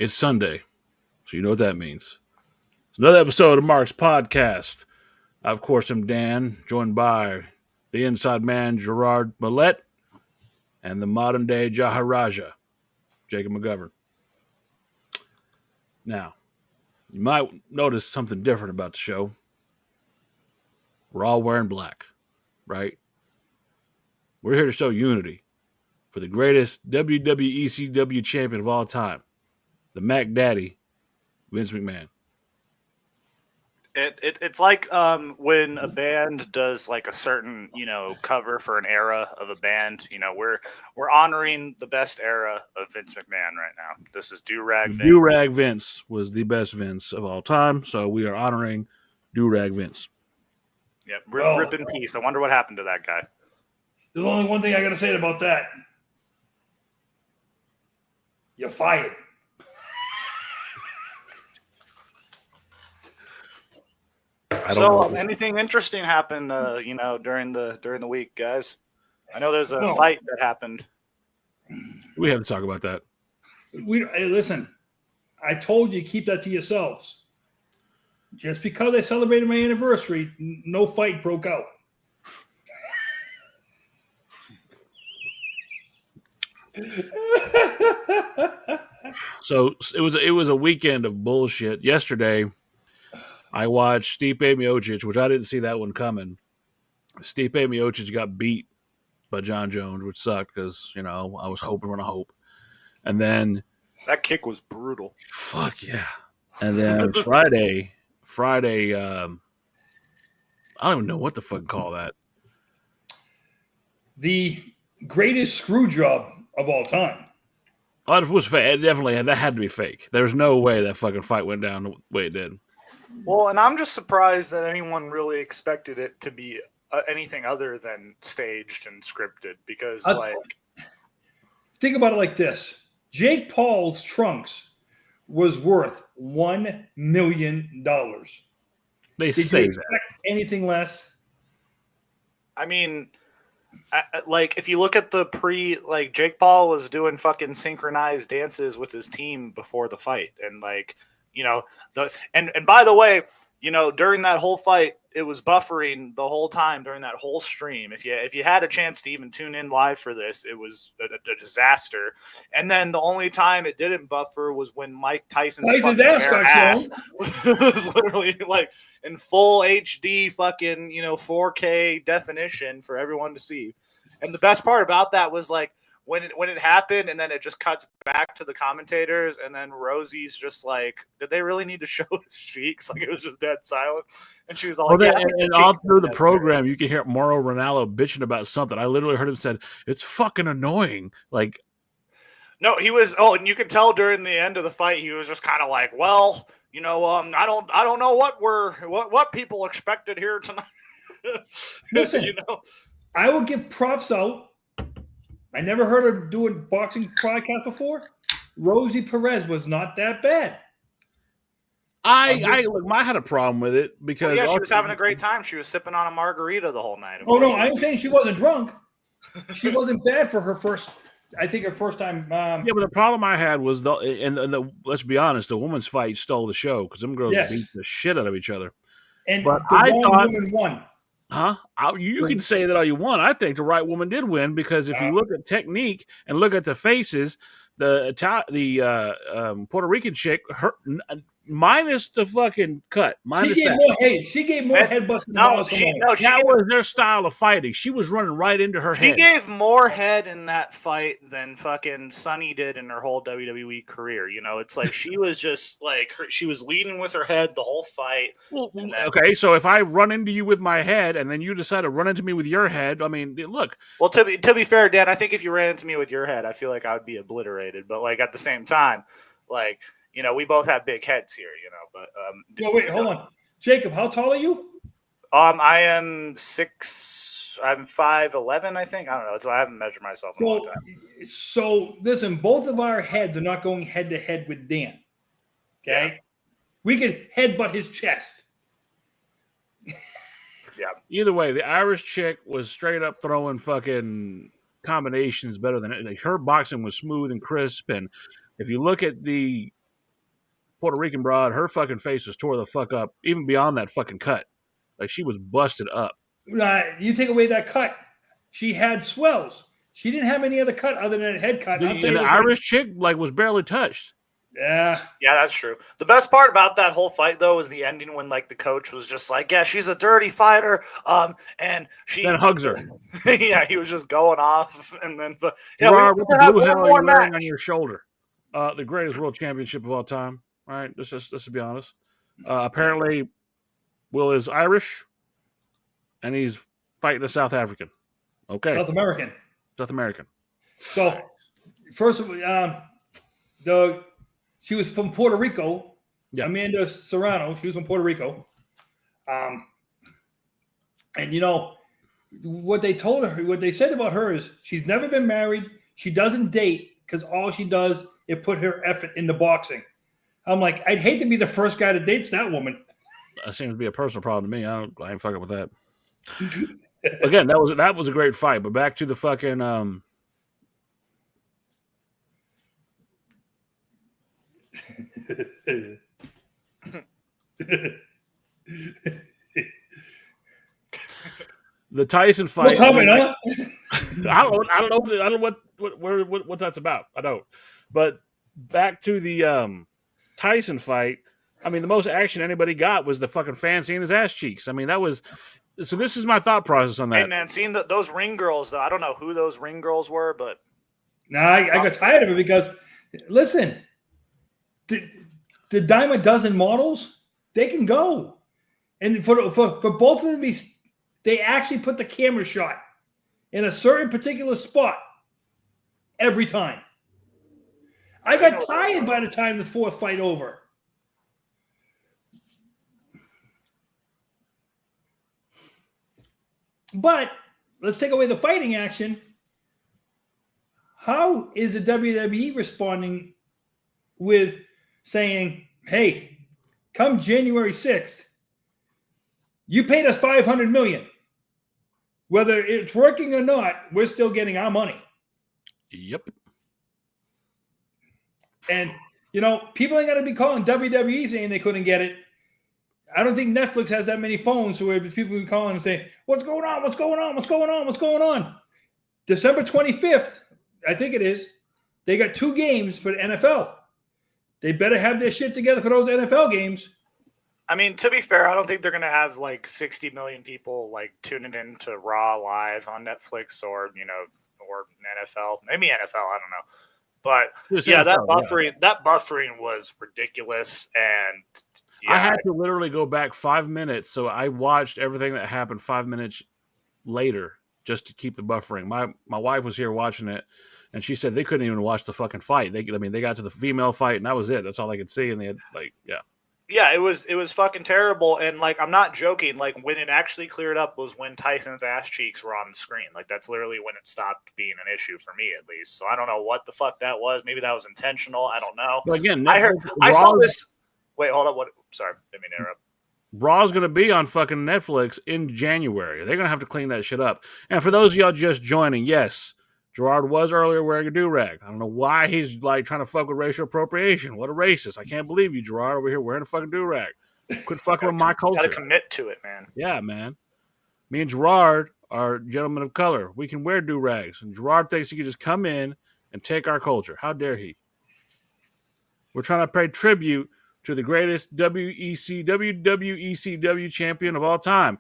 It's Sunday, so you know what that means. It's another episode of Mark's podcast. I, of course, am Dan, joined by the inside man, Gerard Millette, and the modern day Jaharaja, Jacob McGovern. Now, you might notice something different about the show. We're all wearing black, right? We're here to show unity for the greatest WWECW champion of all time, the Mac Daddy, Vince McMahon. It's like when a band does like a certain cover for an era of a band. We're honoring the best era of Vince McMahon right now. This is Do-Rag Vince. Do-Rag Vince was the best Vince of all time, so we are honoring Do-Rag Vince. Yep, rip in peace. I wonder what happened to that guy. There's only one thing I got to say about that. You're fired. So, anything interesting happened, during the week, guys? I know there's a fight that happened. We have to talk about that. Hey, listen, I told you keep that to yourselves. Just because I celebrated my anniversary, no fight broke out. So it was a weekend of bullshit. Yesterday, I watched Stipe Miocic, which I didn't see that one coming. Stipe Miocic got beat by John Jones, which sucked because, I was hoping on a hope. And then... that kick was brutal. Fuck yeah. And then Friday, I don't even know what the fuck to call that. The greatest screw job of all time. Oh, it was fake. That had to be fake. There's no way that fucking fight went down the way it did. Well, and I'm just surprised that anyone really expected it to be anything other than staged and scripted because, think about it like this. Jake Paul's trunks was worth $1 million. Did you expect anything less? I mean, if you look at the Jake Paul was doing fucking synchronized dances with his team before the fight. And and by the way, during that whole fight, it was buffering the whole time during that whole stream. If you had a chance to even tune in live for this, it was a disaster. And then the only time it didn't buffer was when Mike Tyson's ass was literally in full HD fucking 4K definition for everyone to see. And the best part about that was when it happened, and then it just cuts back to the commentators, and then Rosie's just did they really need to show the cheeks? It was just dead silent, and she was all. And all through the program, you can hear Mauro Ranallo bitching about something. I literally heard him said, "It's fucking annoying." No, he was. Oh, and you could tell during the end of the fight, he was just kind of well, I don't know what people expected here tonight. Listen, I will give props out. I never heard her doing boxing podcast before. Rosie Perez was not that bad. I had a problem with it because she was having a great time. She was sipping on a margarita the whole night. Oh no, I'm saying she wasn't drunk. She wasn't bad for her first. I think her first time. Yeah, but the problem I had was let's be honest, the women's fight stole the show because them girls beat the shit out of each other. But I thought woman won. Huh? You can say that all you want. I think the right woman did win because if you look at technique and look at the faces, the Puerto Rican chick, minus the fucking cut. She gave more headbutts than that was their style of fighting. She was running right into her head. She gave more head in that fight than fucking Sunny did in her whole WWE career. It's she was just she was leading with her head the whole fight. Well, okay, so if I run into you with my head and then you decide to run into me with your head, I mean, look. Well, to be fair, Dan, I think if you ran into me with your head, I feel like I would be obliterated. But at the same time, we both have big heads here, but wait, hold on. Jacob, how tall are you? I am 6. I'm 5'11", I think. I don't know. I haven't measured myself in a long time. So listen, both of our heads are not going head to head with Dan. Okay? Yeah. We could headbutt his chest. Yeah. Either way, the Irish chick was straight up throwing fucking combinations better than it. Her boxing was smooth and crisp, and if you look at the Puerto Rican broad, her fucking face was tore the fuck up, even beyond that fucking cut. Like she was busted up. You take away that cut, she had swells. She didn't have any other cut other than a head cut. And the Irish chick like was barely touched. Yeah, that's true. The best part about that whole fight, though, is the ending when like the coach was just like, "Yeah, she's a dirty fighter," and she then hugs her. Yeah, he was just going off, and then what the blue hell are you wearing on your shoulder? The greatest world championship of all time. All right, let's be honest. Apparently, Will is Irish, and he's fighting a South African. Okay, South American. So, first of all, she was from Puerto Rico. Yeah. Amanda Serrano. She was from Puerto Rico. And what they told her, what they said about her is she's never been married. She doesn't date because all she does is put her effort into boxing. I'm like, I'd hate to be the first guy that dates that woman. That seems to be a personal problem to me. I ain't fucking with that. Again, that was a great fight. But back to the fucking the Tyson fight. I don't know what that's about. I don't. But back to the Tyson fight. I mean, the most action anybody got was the fucking fan seeing his ass cheeks. I mean, that was. So this is my thought process on that. Hey man, seeing those ring girls, though, I don't know who those ring girls were, but I got tired of it because, listen, the dime a dozen models, they can go, and for both of them, they actually put the camera shot in a certain particular spot every time. I got tired by the time the fourth fight over. But let's take away the fighting action. How is the WWE responding with saying, hey, come January 6th, you paid us $500 million. Whether it's working or not, we're still getting our money. Yep. And, people ain't got to be calling WWE saying they couldn't get it. I don't think Netflix has that many phones where people can call and say, what's going on? What's going on? What's going on? What's going on? December 25th, I think it is, they got 2 games for the NFL. They better have their shit together for those NFL games. I mean, to be fair, I don't think they're going to have like 60 million people like tuning in to Raw live on Netflix or, or NFL. Maybe NFL, I don't know. But yeah, NFL, that buffering was ridiculous. And I had to literally go back 5 minutes, so I watched everything that happened 5 minutes later just to keep the buffering. My wife was here watching it, and she said they couldn't even watch the fucking fight. They got to the female fight, and that was it. That's all they could see, and they had Yeah, it was fucking terrible, and like I'm not joking. Like when it actually cleared up was when Tyson's ass cheeks were on the screen. Like that's literally when it stopped being an issue for me, at least. So I don't know what the fuck that was. Maybe that was intentional. I don't know. But again, I saw this. Wait, hold on. What? Sorry, didn't mean to interrupt. Raw's going to be on fucking Netflix in January. They're going to have to clean that shit up. And for those of y'all just joining, yes, Gerard was earlier wearing a do-rag. I don't know why he's like trying to fuck with racial appropriation. What a racist. I can't believe you, Gerard, over here wearing a fucking do-rag. Quit fucking with my culture. Gotta commit to it, man. Yeah, man. Me and Gerard are gentlemen of color. We can wear do-rags. And Gerard thinks he can just come in and take our culture. How dare he? We're trying to pay tribute to the greatest WWECW champion of all time,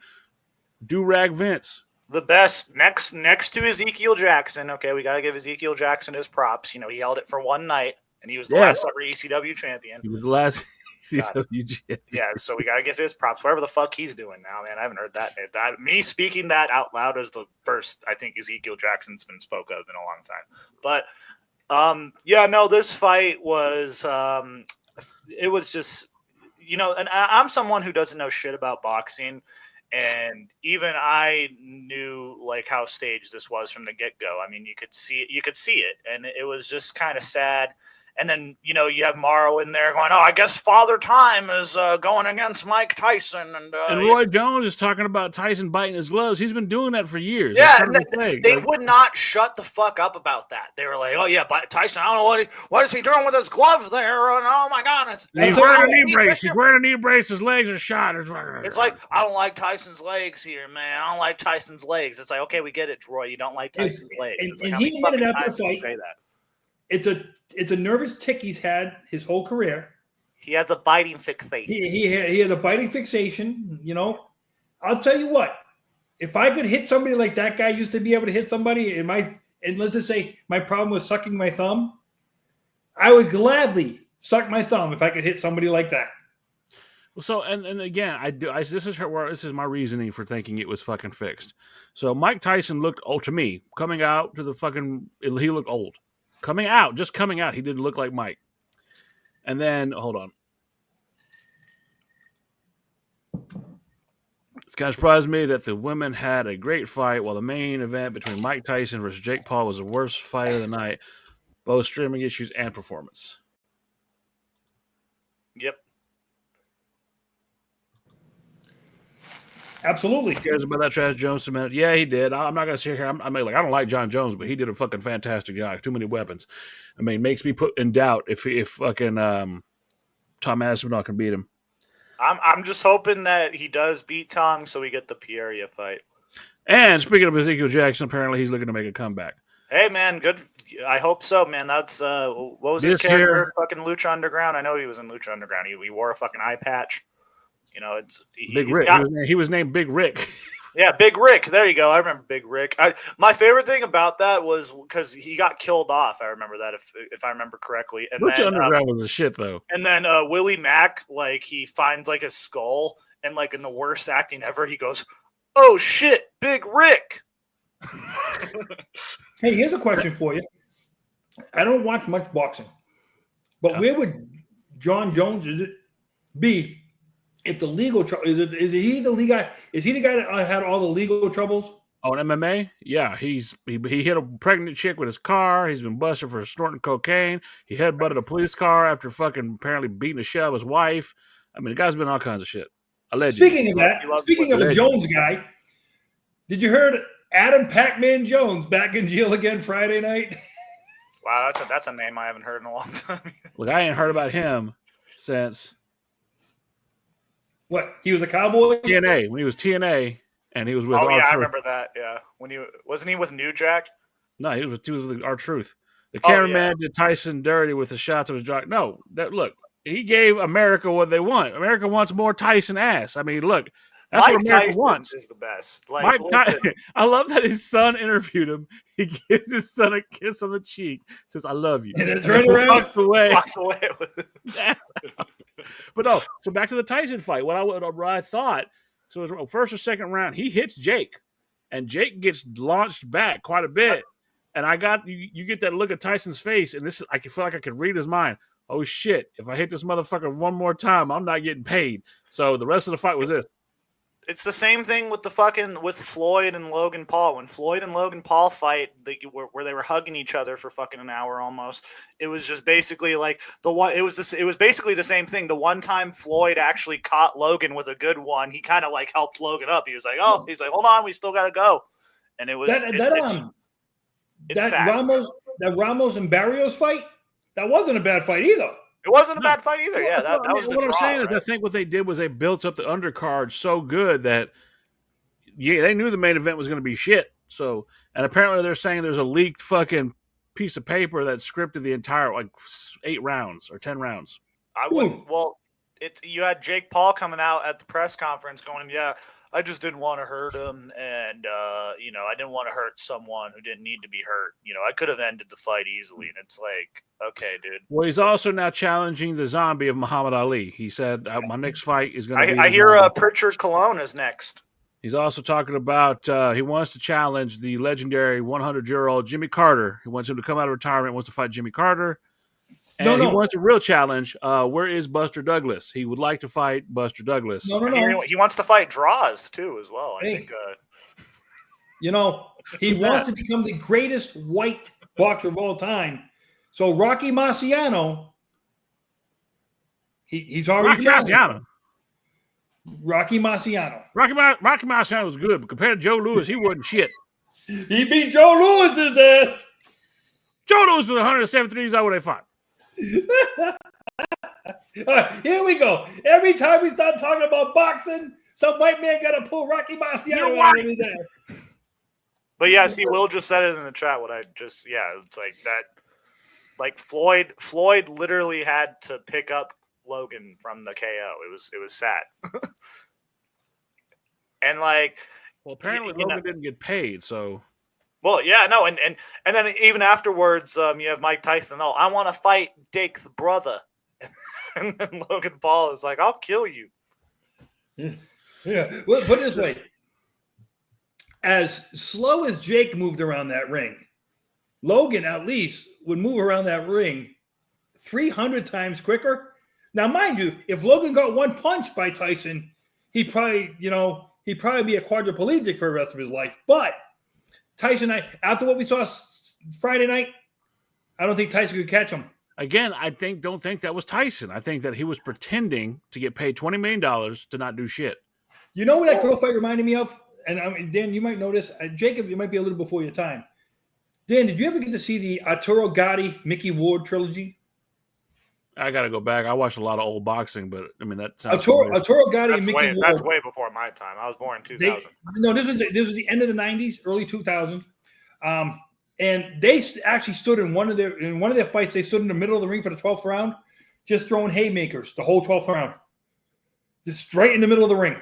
Do-Rag Vince. The best, next to Ezekiel Jackson. Okay, we got to give Ezekiel Jackson his props. He held it for one night, and he was the last ever ECW champion. He was the last ECW champion. Yeah, so we got to give his props. Whatever the fuck he's doing now, man. I haven't heard that. Me speaking that out loud is the first I think Ezekiel Jackson's been spoke of in a long time. But, this fight was... it was just, and I'm someone who doesn't know shit about boxing, and even I knew like how staged this was from the get-go. I mean, you could see it, and it was just kind of sad. And then, you have Morrow in there going, oh, I guess Father Time is going against Mike Tyson. And Roy Jones is talking about Tyson biting his gloves. He's been doing that for years. Yeah, and they would not shut the fuck up about that. They were like, oh, yeah, Tyson, I don't know what is he doing with his glove there? And oh, my God. He's wearing a knee brace. He's wearing a knee brace. His legs are shot. It's like, I don't like Tyson's legs here, man. I don't like Tyson's legs. It's like, okay, we get it, Roy. You don't like Tyson's legs. And he made it after the fight. Say that. It's a nervous tick he's had his whole career. He has a biting fixation. He had a biting fixation. I'll tell you what. If I could hit somebody like that guy used to be able to hit somebody, and let's just say my problem was sucking my thumb, I would gladly suck my thumb if I could hit somebody like that. So and again, this is my reasoning for thinking it was fucking fixed. So Mike Tyson looked old to me coming out to the fucking. He looked old. Coming out, he didn't look like Mike. And then, hold on. It's kind of surprised me that the women had a great fight while the main event between Mike Tyson versus Jake Paul was the worst fight of the night, both streaming issues and performance. Yep. Absolutely. Who cares about that Trash Jones cement? Yeah, he did. I'm not going to sit here. I don't like John Jones, but he did a fucking fantastic job. Too many weapons. I mean, makes me put in doubt if fucking Tom Aspinall can beat him. I'm just hoping that he does beat Tom so we get the Pereira fight. And speaking of Ezekiel Jackson, apparently he's looking to make a comeback. Hey, man, good. I hope so, man. That's what was his character? Fucking Lucha Underground. I know he was in Lucha Underground. He wore a fucking eye patch. Big Rick. He was named Big Rick. Yeah, Big Rick. There you go. I remember Big Rick. My favorite thing about that was because he got killed off. I remember that if I remember correctly. And Lucha Underground was a shit though. And then Willie Mack, he finds a skull, and in the worst acting ever, he goes, "Oh shit, Big Rick." Hey, here's a question for you. I don't watch much boxing, but where would John Jones be? If the legal trouble is he the legal guy? Is he the guy that had all the legal troubles? Oh, in MMA? Yeah, he hit a pregnant chick with his car. He's been busted for snorting cocaine. He headbutted a police car after fucking apparently beating the shit out of his wife. I mean, the guy's been all kinds of shit. Allegedly. Speaking of a Jones guy, did you hear Adam Pac-Man Jones back in jail again Friday night? Wow, that's a name I haven't heard in a long time. Look, I ain't heard about him since. What? He was a cowboy? TNA. When he was TNA and he was with R-Truth. I remember that, yeah. Wasn't he with New Jack? No, he was with R-Truth. The cameraman did Tyson dirty with the shots of his jaw. No, look, he gave America what they want. America wants more Tyson ass. I mean, look, that's Mike what America Tyson wants. Is the best. I love that his son interviewed him. He gives his son a kiss on the cheek. Says, "I love you." And then turns around, walks away with it. But no. So back to the Tyson fight. What I thought. So it was first or second round. He hits Jake, and Jake gets launched back quite a bit. And I got you get that look at Tyson's face, and I feel like I could read his mind. Oh shit! If I hit this motherfucker one more time, I'm not getting paid. So the rest of the fight was this. It's the same thing with with Floyd and Logan Paul. When Floyd and Logan Paul fight, where they were hugging each other for fucking an hour almost, it was just basically like it was basically the same thing. The one time Floyd actually caught Logan with a good one, he kind of helped Logan up. He was like, hold on, we still got to go. And it was that Ramos and Barrios fight. That wasn't a bad fight either. It wasn't a bad fight either. Yeah, that was the what draw, I'm saying right? is I think what they did was they built up the undercard so good that they knew the main event was going to be shit. So, and apparently they're saying there's a leaked fucking piece of paper that scripted the entire 8 rounds or 10 rounds. I wouldn't. Well, you had Jake Paul coming out at the press conference going, "Yeah, I just didn't want to hurt him, and I didn't want to hurt someone who didn't need to be hurt. I could have ended the fight easily." And it's like, okay, dude. Well, he's also now challenging the zombie of Muhammad Ali. He said, "My next fight is going to be." I hear Pritchard Colon is next. He's also talking about he wants to challenge the legendary 100-year-old Jimmy Carter. He wants him to come out of retirement. Wants to fight Jimmy Carter. And he wants a real challenge. Where is Buster Douglas? He would like to fight Buster Douglas. No. He wants to fight Draws, too, as well. I think. He wants to become the greatest white boxer of all time. So Rocky Marciano, he's already Rocky Marciano. Rocky Marciano. Rocky Marciano was good, but compared to Joe Louis, he wasn't shit. He beat Joe Louis's ass. Joe Louis was 173 years old when they fought. All right, here we go. Every time we start talking about boxing, some white man got to pull Rocky Marciano out of his ass. But yeah, see, Will just said it in the chat. It's like that. Like Floyd literally had to pick up Logan from the KO. It was sad. And like, well, apparently Logan didn't get paid, so. Well, yeah, no, and then even afterwards, you have Mike Tyson. Oh, I want to fight Dick the brother, and then Logan Paul is like, "I'll kill you." Yeah, well, put it this way: as slow as Jake moved around that ring, Logan at least would move around that ring 300 times quicker. Now, mind you, if Logan got one punch by Tyson, he'd probably be a quadriplegic for the rest of his life. But Tyson, after what we saw Friday night, I don't think Tyson could catch him. Again, don't think that was Tyson. I think that he was pretending to get paid $20 million to not do shit. You know what that girl fight reminded me of? And Dan, you might know this. Jacob, you might be a little before your time. Dan, did you ever get to see the Arturo Gatti, Mickey Ward trilogy? I got to go back. I watched a lot of old boxing, but I mean that sounds. Arturo Gatti and Mickey Ward. That's way before my time. I was born in 2000. This was the end of the 90s, early 2000s, and they actually stood in one of their fights. They stood in the middle of the ring for the 12th round, just throwing haymakers the whole 12th round, just right in the middle of the ring.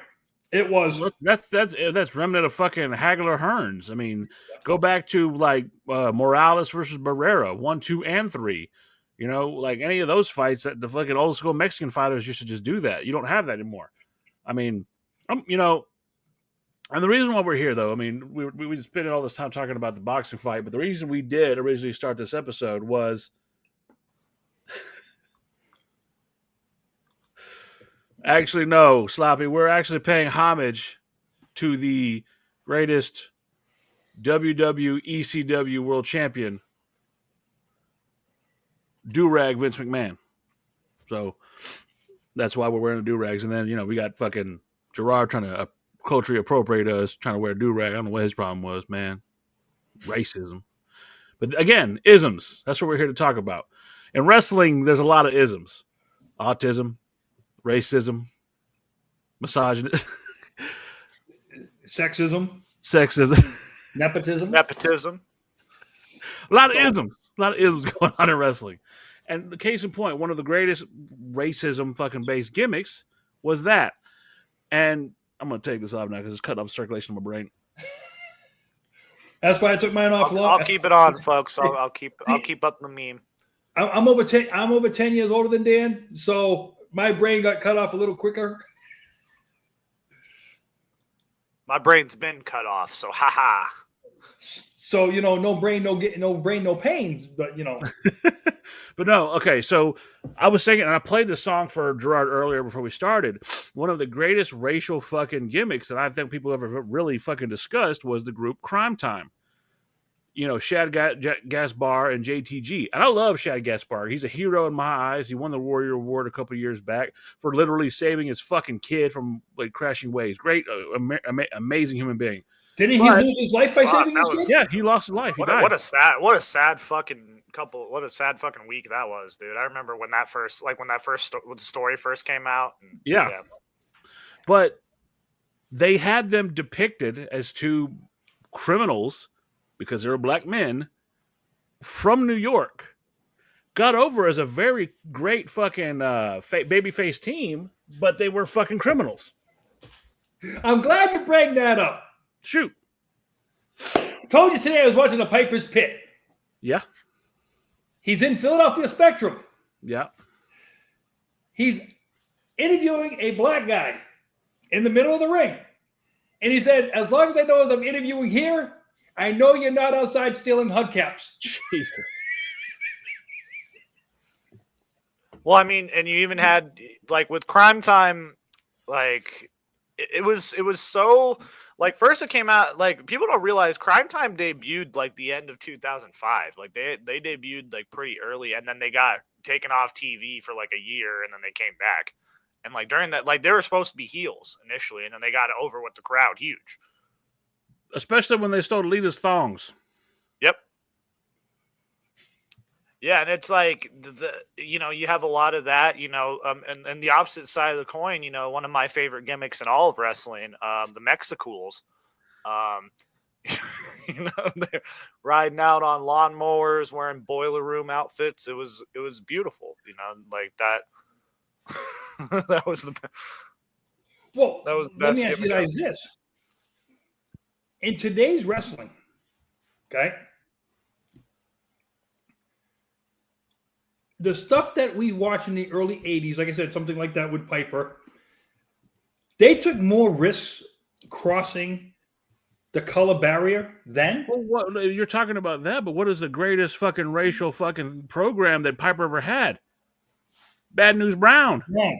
It was that's remnant of fucking Hagler Hearns. I mean, go back to like Morales versus Barrera, 1, 2, and 3. You know, like any of those fights that the fucking old school Mexican fighters used to just do that. You don't have that anymore. I mean, and the reason why we're here, though, I mean, we just spent all this time talking about the boxing fight, but the reason we did originally start this episode was actually, no, Sloppy, we're actually paying homage to the greatest WWECW world champion, do-rag Vince McMahon. So that's why we're wearing the do-rags. And then, we got fucking Gerard trying to culturally appropriate us, trying to wear a do-rag. I don't know what his problem was, man. Racism. But again, isms. That's what we're here to talk about. In wrestling, there's a lot of isms. Autism, racism, misogyny, sexism, nepotism. A lot of isms going on in wrestling. And the case in point, one of the greatest racism fucking based gimmicks was that. And I'm going to take this off now because it's cutting off circulation in my brain. That's why I took mine off. I'll keep it on, folks. I'll keep up the meme. I'm over 10 years older than Dan, so my brain got cut off a little quicker. My brain's been cut off, so haha. So, no brain, no pains, but But no, okay, so I was thinking, and I played this song for Gerard earlier before we started. One of the greatest racial fucking gimmicks that I think people ever really fucking discussed was the group Crime Time. Shad Gaspar and JTG. And I love Shad Gaspar. He's a hero in my eyes. He won the Warrior Award a couple years back for literally saving his fucking kid from like crashing waves. Great, amazing human being. Didn't he lose his life by saving his kid? Yeah, he lost his life. What a sad fucking week that was, dude. I remember when the story first came out. Yeah. But they had them depicted as two criminals because they were black men from New York. Got over as a very great fucking babyface team, but they were fucking criminals. I'm glad you bring that up. Shoot. Told you today I was watching the Piper's Pit. Yeah. He's in Philadelphia Spectrum. Yeah. He's interviewing a black guy in the middle of the ring. And he said, as long as I know I'm interviewing here, I know you're not outside stealing hubcaps. Jesus. Well, I mean, and you even had, like, with Crime Time, like, it was so, like first it came out, like people don't realize Crime Time debuted like the end of 2005. Like they debuted like pretty early, and then they got taken off TV for like a year, and then they came back. And like during that, like they were supposed to be heels initially, and then they got over with the crowd huge. Especially when they stole Lita's thongs. Yep. Yeah, and it's like you have a lot of that, and the opposite side of the coin, one of my favorite gimmicks in all of wrestling, the Mexicools. They're riding out on lawnmowers, wearing boiler room outfits. It was beautiful, like that. That was the best. Let me ask you guys this: in today's wrestling, okay, the stuff that we watched in the early 80s, like I said, something like that with Piper, they took more risks crossing the color barrier then. Well, you're talking about that, but what is the greatest fucking racial fucking program that Piper ever had? Bad News Brown. Yeah.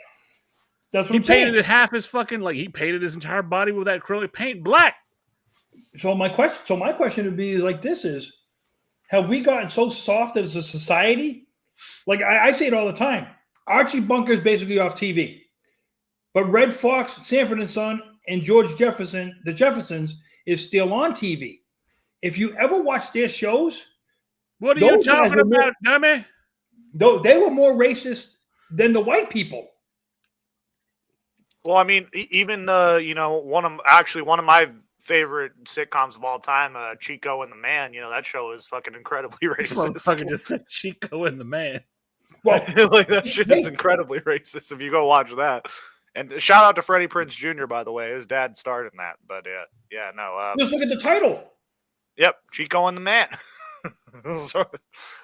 That's what he I'm saying. painted it half his fucking, like he painted his entire body with that acrylic paint black. So my question would be like this is, have we gotten so soft as a society? Like I say it all the time. Archie Bunker's basically off TV. But Red Fox, Sanford and Son, and George Jefferson, the Jeffersons, is still on TV. If you ever watch their shows, what are you talking about, dummy? Though they were more racist than the white people. Well, I mean, even one of my favorite sitcoms of all time, Chico and the Man. That show is fucking incredibly racist. Fucking just said Chico and the Man. Well, like that shit is incredibly racist. If you go watch that, and shout out to Freddie Prinze Jr. by the way, his dad starred in that. But no. Just look at the title. Yep, Chico and the Man. So,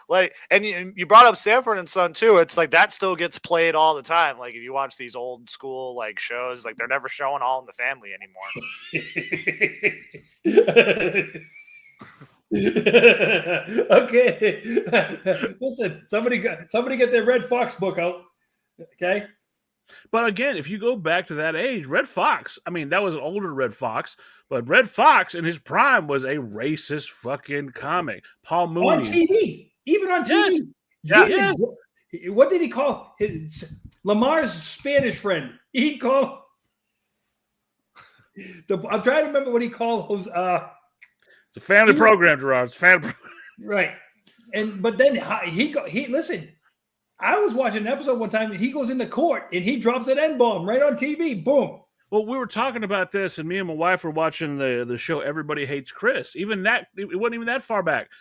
like, and you brought up Sanford and Son too. It's like that still gets played all the time. Like if you watch these old school like shows, like they're never showing All in the Family anymore. Okay, listen. Somebody get their Red Fox book out. Okay. But again, if you go back to that age, Red Fox, I mean, that was an older Red Fox, but Red Fox in his prime was a racist fucking comic. Paul Mooney. On TV. Even on TV. Yes. What did he call his Lamar's Spanish friend? He called I'm trying to remember what he called those it's a family program, Gerard. It's a family right. But then he listen. I was watching an episode one time and he goes into court and he drops an N-bomb right on TV. Boom. Well, we were talking about this, and me and my wife were watching the show Everybody Hates Chris. Even that, it wasn't even that far back.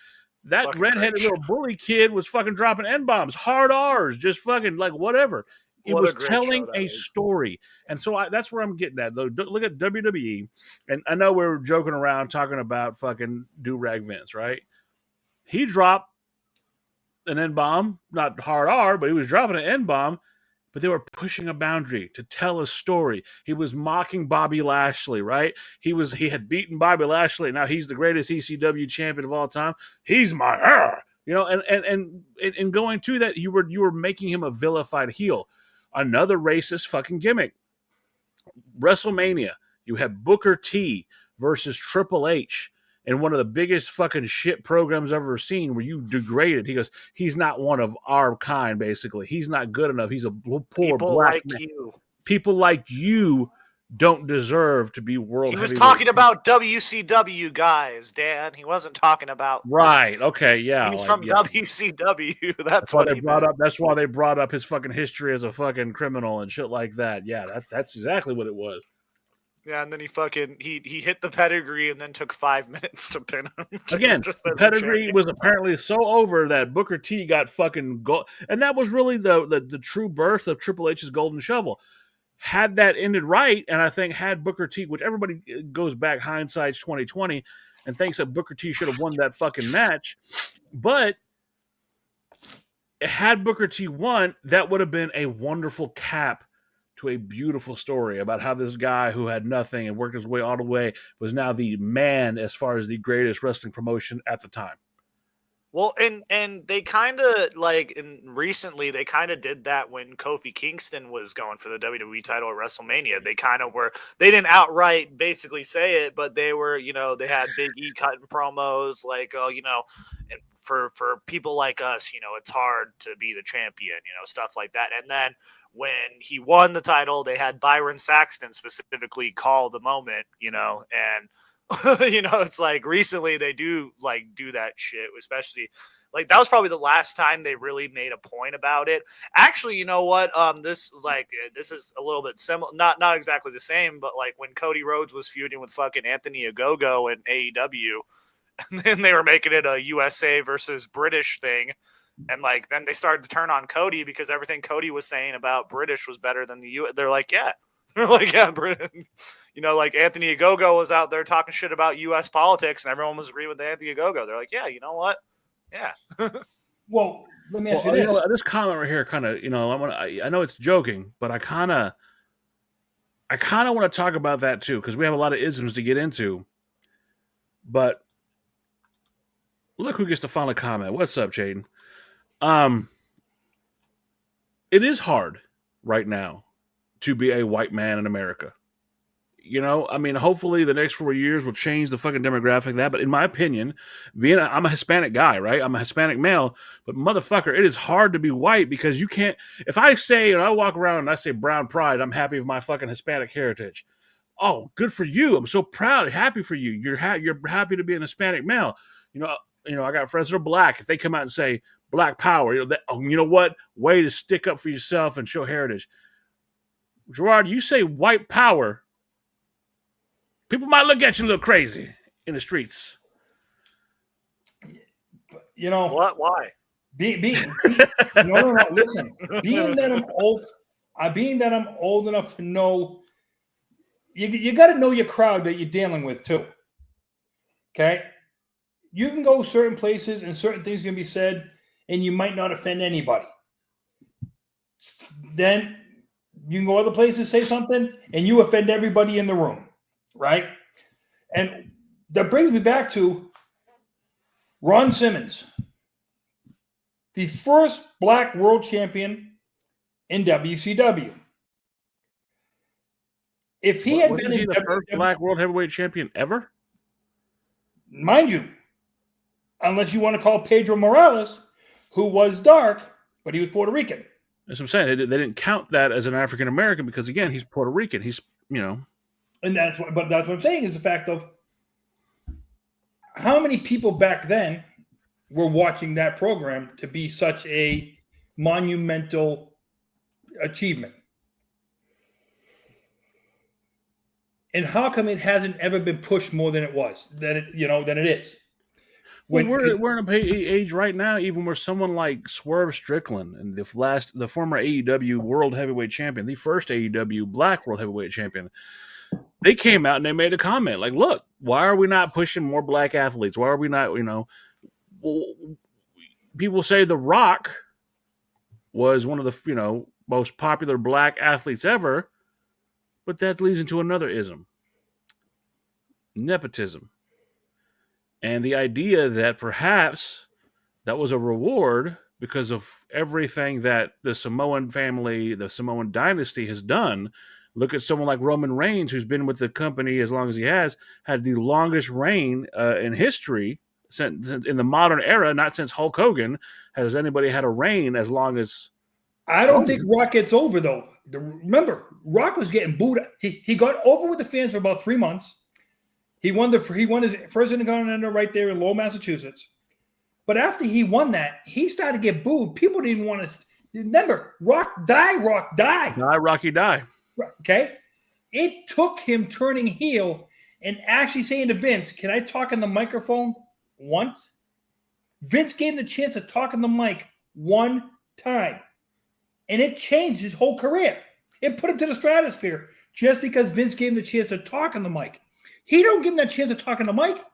That fucking redheaded little bully kid was fucking dropping N-bombs, hard R's, just fucking like whatever. It was telling a story. And so that's where I'm getting at, though. Look at WWE, and I know we're joking around talking about fucking do-rag Vince, right? He dropped an N-bomb, not hard R, but he was dropping an N-bomb, but they were pushing a boundary to tell a story. He was mocking Bobby Lashley, right? He had beaten Bobby Lashley. Now he's the greatest ECW champion of all time. He's my and going to that, you were making him a vilified heel. Another racist fucking gimmick. WrestleMania, you had Booker T versus Triple H. And one of the biggest fucking shit programs I've ever seen where you degraded. He goes, he's not one of our kind, basically. He's not good enough. He's a poor people black like man. You. People like you don't deserve to be world heavyweight. He was talking about WCW guys, Dan. He wasn't talking about... Right, okay, yeah. He's from WCW. That's what they brought up. That's why they brought up his fucking history as a fucking criminal and shit like that. Yeah, that's exactly what it was. Yeah, and then he hit the pedigree and then took 5 minutes to pin him. Again, the pedigree was apparently so over that Booker T got fucking gold. And that was really the true birth of Triple H's golden shovel. Had that ended right, and I think had Booker T, which everybody goes back, hindsight's 2020, and thinks that Booker T should have won that fucking match. But had Booker T won, that would have been a wonderful cap to a beautiful story about how this guy who had nothing and worked his way all the way was now the man as far as the greatest wrestling promotion at the time. Well, and they kind of recently they kind of did that when Kofi Kingston was going for the WWE title at WrestleMania. They didn't outright basically say it, but they were, they had Big E cutting promos like, oh, and for people like us, it's hard to be the champion, stuff like that. And then when he won the title, they had Byron Saxton specifically call the moment, and it's like recently they do that shit, especially that was probably the last time they really made a point about it. Actually, you know what? This is a little bit similar, not exactly the same, but like when Cody Rhodes was feuding with fucking Anthony Ogogo in AEW, and then they were making it a USA versus British thing. And then they started to turn on Cody because everything Cody was saying about British was better than the U. They're like, yeah. They're like, yeah, Britain. Anthony Ogogo was out there talking shit about U.S. politics, and everyone was agreeing with Anthony Ogogo. They're like, yeah, you know what? Yeah. Well, let me ask you this. This comment right here kind of, I know it's joking, but I kind of want to talk about that too, because we have a lot of isms to get into. But look who gets to finally comment. What's up, Jaden? It is hard right now to be a white man in America. Hopefully the next 4 years will change the fucking demographic of that. But in my opinion, I'm a Hispanic guy, right? I'm a Hispanic male, but motherfucker, it is hard to be white because you can't. If I say, and I walk around and I say brown pride, I'm happy with my fucking Hispanic heritage. Oh, good for you. I'm so proud, happy for you. You're happy to be an Hispanic male. I got friends that are black. If they come out and say black power, you know what? Way to stick up for yourself and show heritage. Gerard, you say white power, people might look at you a little crazy in the streets. What? Why? No. Listen, being that I'm old enough to know, you got to know your crowd that you're dealing with too. Okay, you can go certain places and certain things can be said, and you might not offend anybody. Then you can go other places, say something, and you offend everybody in the room, right? And that brings me back to Ron Simmons, the first black world champion in WCW. If he had been the first black world heavyweight champion ever, mind you, unless you want to call Pedro Morales, who was dark, but he was Puerto Rican. That's what I'm saying. They didn't count that as an African American because, again, he's Puerto Rican. He's, And that's what I'm saying is the fact of how many people back then were watching that program to be such a monumental achievement. And how come it hasn't ever been pushed more than it was, than it is? We're in a age right now, even where someone like Swerve Strickland and the former AEW World Heavyweight Champion, the first AEW Black World Heavyweight Champion, they came out and they made a comment like, "Look, why are we not pushing more black athletes? Why are we not? People say The Rock was one of the most popular black athletes ever, but that leads into another ism: nepotism." And the idea that perhaps that was a reward because of everything that the Samoan family, the Samoan dynasty has done. Look at someone like Roman Reigns, who's been with the company as long as he has, had the longest reign in history since in the modern era, not since Hulk Hogan has anybody had a reign as long as. I don't think Rock gets over, though. Remember, Rock was getting booed. He got over with the fans for about 3 months. He won his first Intercontinental right there in Lowell, Massachusetts. But after he won that, he started to get booed. People didn't want to remember. Rock die. Die, Rocky, die. Okay? It took him turning heel and actually saying to Vince, "Can I talk in the microphone once?" Vince gave him the chance to talk in the mic one time. And it changed his whole career. It put him to the stratosphere just because Vince gave him the chance to talk on the mic. He don't give him that chance to talk on the mic.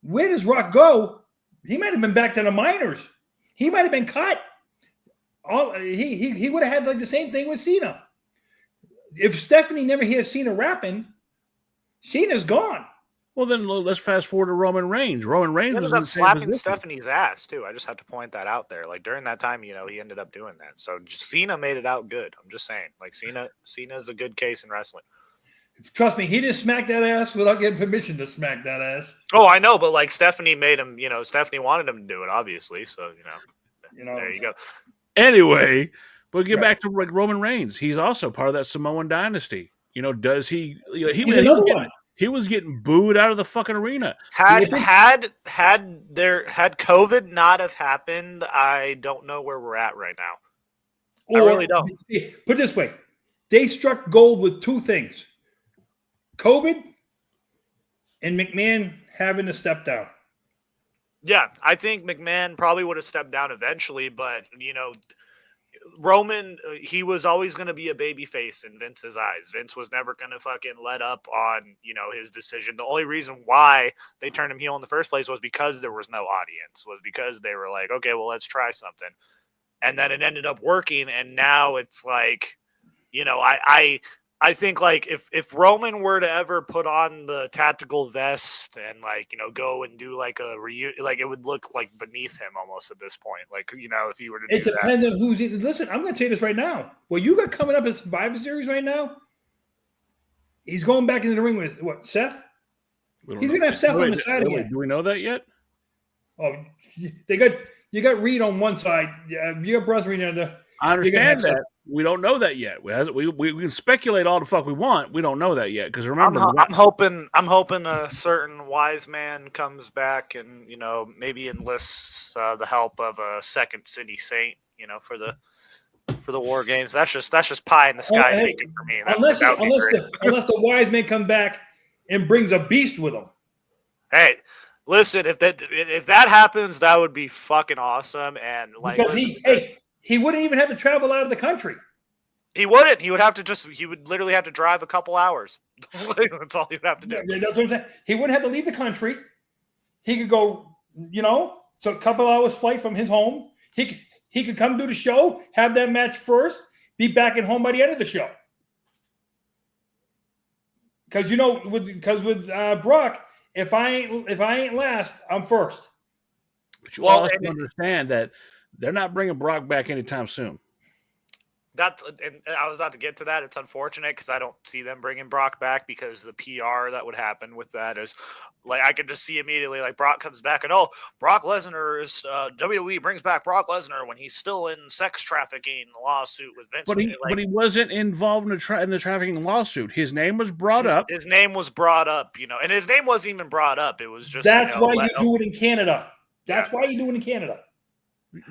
Where does Rock go? He might have been back to the minors. He might have been cut. He would have had like the same thing with Cena. If Stephanie never hears Cena rapping, Cena's gone. Well, then let's fast forward to Roman Reigns. Roman Reigns He was ended in up the same slapping position. Stephanie's ass too. I just have to point that out there. Like during that time, he ended up doing that. So Cena made it out good. I'm just saying, like Cena's a good case in wrestling. Trust me, he didn't smack that ass without getting permission to smack that ass. Oh, I know, but like Stephanie made him. Stephanie wanted him to do it, obviously. So there you go. Anyway, but get back to like Roman Reigns. He's also part of that Samoan dynasty. Does he? He's another one. He was getting booed out of the fucking arena. Had COVID not have happened, I don't know where we're at right now. I really don't. Put it this way. They struck gold with two things. COVID and McMahon having to step down. Yeah, I think McMahon probably would have stepped down eventually, but Roman, he was always going to be a babyface in Vince's eyes. Vince was never going to fucking let up on, his decision. The only reason why they turned him heel in the first place was because there was no audience, was because they were like, okay, well, let's try something. And then it ended up working. And now it's like, I think like if Roman were to ever put on the tactical vest and like, go and do like a reunion, like it would look like beneath him almost at this point. Like, if he were to do that. It depends on who's in. Listen, I'm going to tell you this right now. What you got coming up in Survivor Series right now, he's going back into the ring with what, Seth? He's going to have Seth on the side again. Do we know that yet? Oh, you got Reed on one side. You got Bruce Reed on the. I understand that. We don't know that yet. We can speculate all the fuck we want. We don't know that yet because remember, I'm hoping a certain wise man comes back and maybe enlists the help of a second city saint, for the war games. That's just pie in the sky thinking for me. Unless the wise man come back and brings a beast with him. Hey, listen, if that happens, that would be fucking awesome. And like, because he wouldn't even have to travel out of the country. He wouldn't. He would literally have to drive a couple hours. That's all he would have to do. Yeah, that's what I'm saying. He wouldn't have to leave the country. He could go, so a couple hours flight from his home. He could come do the show, have that match first, be back at home by the end of the show. Because with Brock, if I ain't last, I'm first. But you also understand that they're not bringing Brock back anytime soon. And I was about to get to that. It's unfortunate because I don't see them bringing Brock back because the PR that would happen with that is like I could just see immediately like Brock comes back and Brock Lesnar is WWE brings back Brock Lesnar when he's still in sex trafficking lawsuit with Vince. But he wasn't involved in the trafficking lawsuit. His name was brought up. His name was brought up, and his name wasn't even brought up. It was just that's why you do it in Canada. That's why you do it in Canada.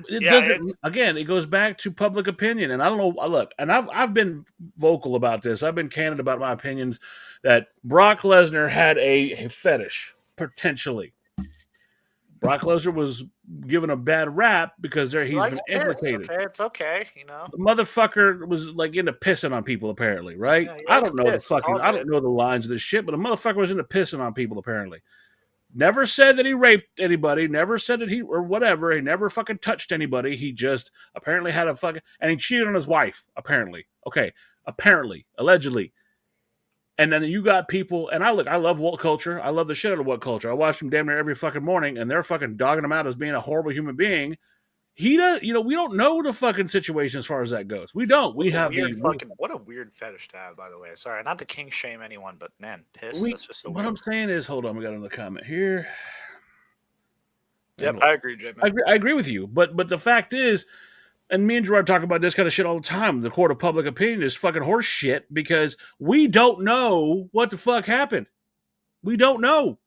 It goes back to public opinion, and I don't know. Look, and I've been vocal about this. I've been candid about my opinions that Brock Lesnar had a fetish potentially. Brock Lesnar was given a bad rap because he's been implicated. It's okay, The motherfucker was like into pissing on people apparently, right? Yeah, I don't know I don't know the lines of this shit, but the motherfucker was into pissing on people apparently. Never said that he raped anybody. Never said that he never fucking touched anybody. He just apparently had and he cheated on his wife, apparently. Okay. Apparently. Allegedly. And then you got people, and I love woke culture. I love the shit out of woke culture. I watch them damn near every fucking morning, and they're fucking dogging him out as being a horrible human being. He does, we don't know the fucking situation as far as that goes. We don't. We have what a weird fetish to have, by the way. Sorry, not to king shame anyone, but man, piss. That's just so what weird. I'm saying is, hold on, we got another comment here. Yep, I agree, Jay. I agree with you, but the fact is, and me and Gerard talk about this kind of shit all the time. The court of public opinion is fucking horse shit because we don't know what the fuck happened. We don't know.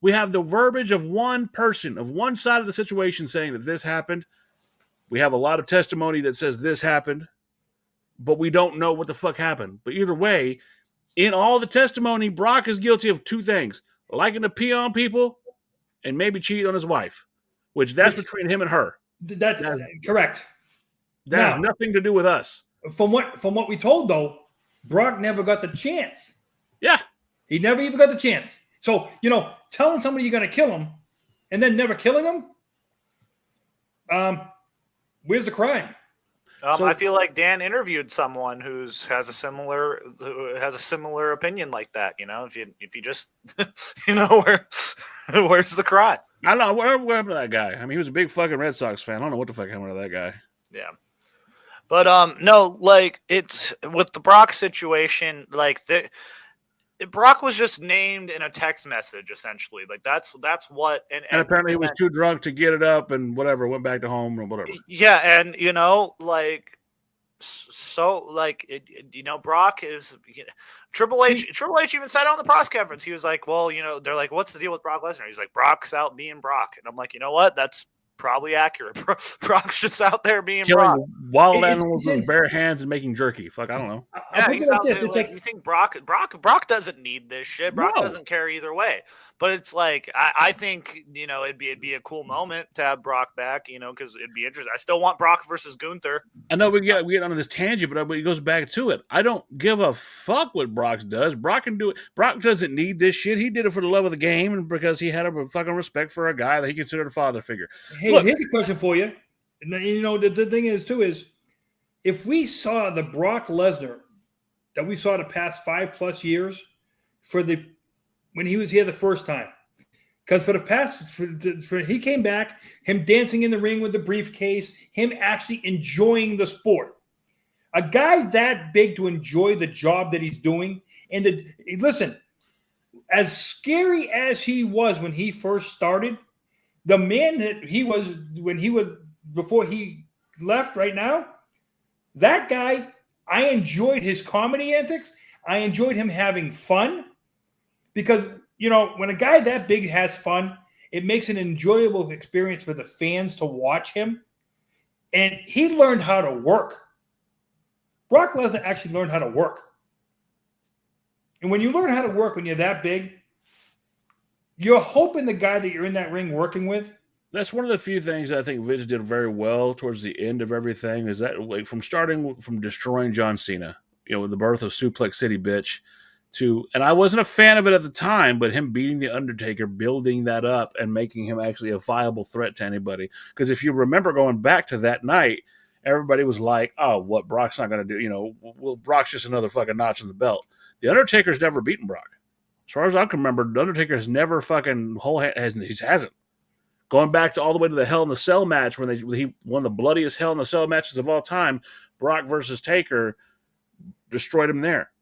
We have the verbiage of one person, of one side of the situation saying that this happened. We have a lot of testimony that says this happened, but we don't know what the fuck happened. But either way, in all the testimony, Brock is guilty of two things: liking to pee on people and maybe cheat on his wife, that's between him and her. That's correct. That has nothing to do with us. From what we told, though, Brock never got the chance. Yeah. He never even got the chance. So, telling somebody you're going to kill him and then never killing him, where's the crime? I feel like Dan interviewed someone who has a similar opinion like that. You know, if you just where's the crime? I don't know what happened to that guy. I mean, he was a big fucking Red Sox fan. I don't know what the fuck happened to that guy. Yeah. But no, like it's with the Brock situation, like Brock was just named in a text message, essentially. Like that's what. And apparently he was too drunk to get it up and whatever. Went back to home or whatever. Yeah, and like so, like Brock is Triple H. Triple H even said on the press conference, he was like, "Well, they're like, what's the deal with Brock Lesnar?" He's like, "Brock's out being Brock," and I'm like, you know what? That's probably accurate. Brock's just out there being killing Brock. Wild animals with bare hands and making jerky. Fuck, I don't know. Yeah, he's out there. Like, you think Brock doesn't need this shit. Brock doesn't care either way. But it's like I think it'd be a cool moment to have Brock back. Because it'd be interesting. I still want Brock versus Gunther. I know we get on this tangent, but it goes back to it. I don't give a fuck what Brock does. Brock can do it. Brock doesn't need this shit. He did it for the love of the game and because he had a fucking respect for a guy that he considered a father figure. Hey, look, here's a question for you. And the thing is too is if we saw the Brock Lesnar that we saw the past 5+ years when he was here the first time, because for the past he came back, him dancing in the ring with the briefcase, him actually enjoying the sport. A guy that big to enjoy the job that he's doing, and listen, as scary as he was when he first started, the man that he was before he left right now, that guy, I enjoyed his comedy antics. I enjoyed him having fun because, when a guy that big has fun, it makes an enjoyable experience for the fans to watch him. And he learned how to work. Brock Lesnar actually learned how to work. And when you learn how to work when you're that big, you're hoping the guy that you're in that ring working with. That's one of the few things I think Vince did very well towards the end of everything is that like from destroying John Cena, with the birth of Suplex City Bitch and I wasn't a fan of it at the time, but him beating The Undertaker, building that up and making him actually a viable threat to anybody. Because if you remember going back to that night, everybody was like, oh, what Brock's not going to do, well, Brock's just another fucking notch in the belt. The Undertaker's never beaten Brock. As far as I can remember, The Undertaker has never fucking he hasn't. Going back to all the way to the Hell in the Cell match when he won the bloodiest Hell in the Cell matches of all time, Brock versus Taker destroyed him there.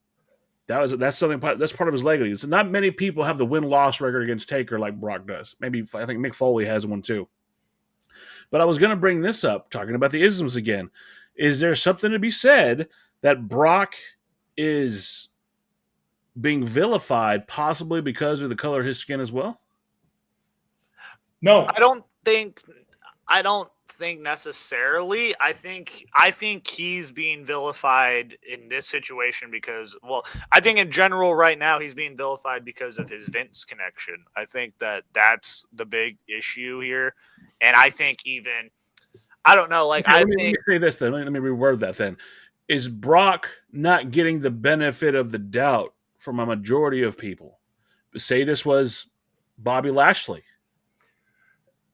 That's part of his legacy. So not many people have the win-loss record against Taker like Brock does. Maybe I think Mick Foley has one too. But I was going to bring this up, talking about the isms again. Is there something to be said that Brock is being vilified possibly because of the color of his skin as well? No, I don't think necessarily. I think he's being vilified in this situation because, I think in general right now he's being vilified because of his Vince connection. I think that's the big issue here, and I think I don't know. Like, okay, let me say this then. Let me reword that then. Is Brock not getting the benefit of the doubt from a majority of people? Say this was Bobby Lashley.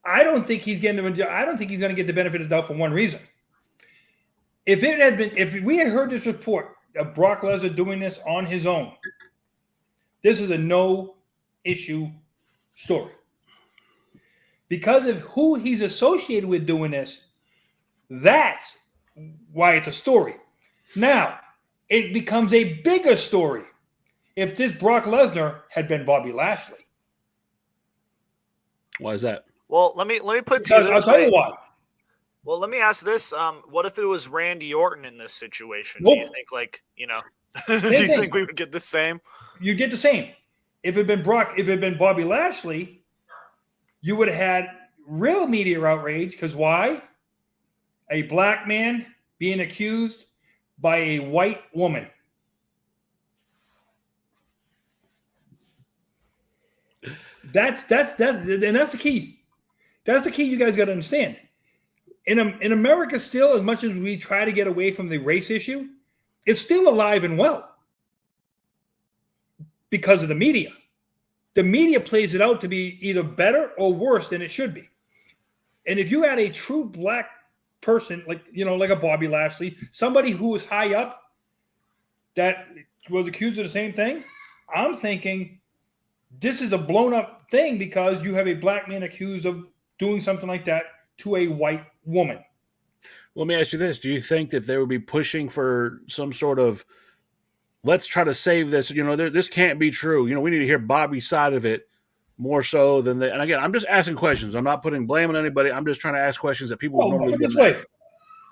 I don't think he's going to get the benefit of the doubt for one reason. If we had heard this report of Brock Lesnar doing this on his own, this is a no-issue story. Because of who he's associated with doing this, that's why it's a story. Now, it becomes a bigger story if this Brock Lesnar had been Bobby Lashley. Why is that? Well, let me put it to you this I'll tell you why. Well, let me ask this: what if it was Randy Orton in this situation? Nope. Do you think, do you think we would get the same? You get the same. If it had been Bobby Lashley, you would have had real media outrage. Because why? A black man being accused by a white woman. That's the key. That's the key you guys got to understand. In America still, as much as we try to get away from the race issue, it's still alive and well because of the media. The media plays it out to be either better or worse than it should be. And if you had a true black person, like a Bobby Lashley, somebody who was high up that was accused of the same thing, I'm thinking this is a blown up thing because you have a black man accused of doing something like that to a white woman. Let me ask you this. Do you think that they would be pushing for some sort of, let's try to save this, this can't be true. We need to hear Bobby's side of it more so than and again, I'm just asking questions. I'm not putting blame on anybody. I'm just trying to ask questions that people would normally put it this way.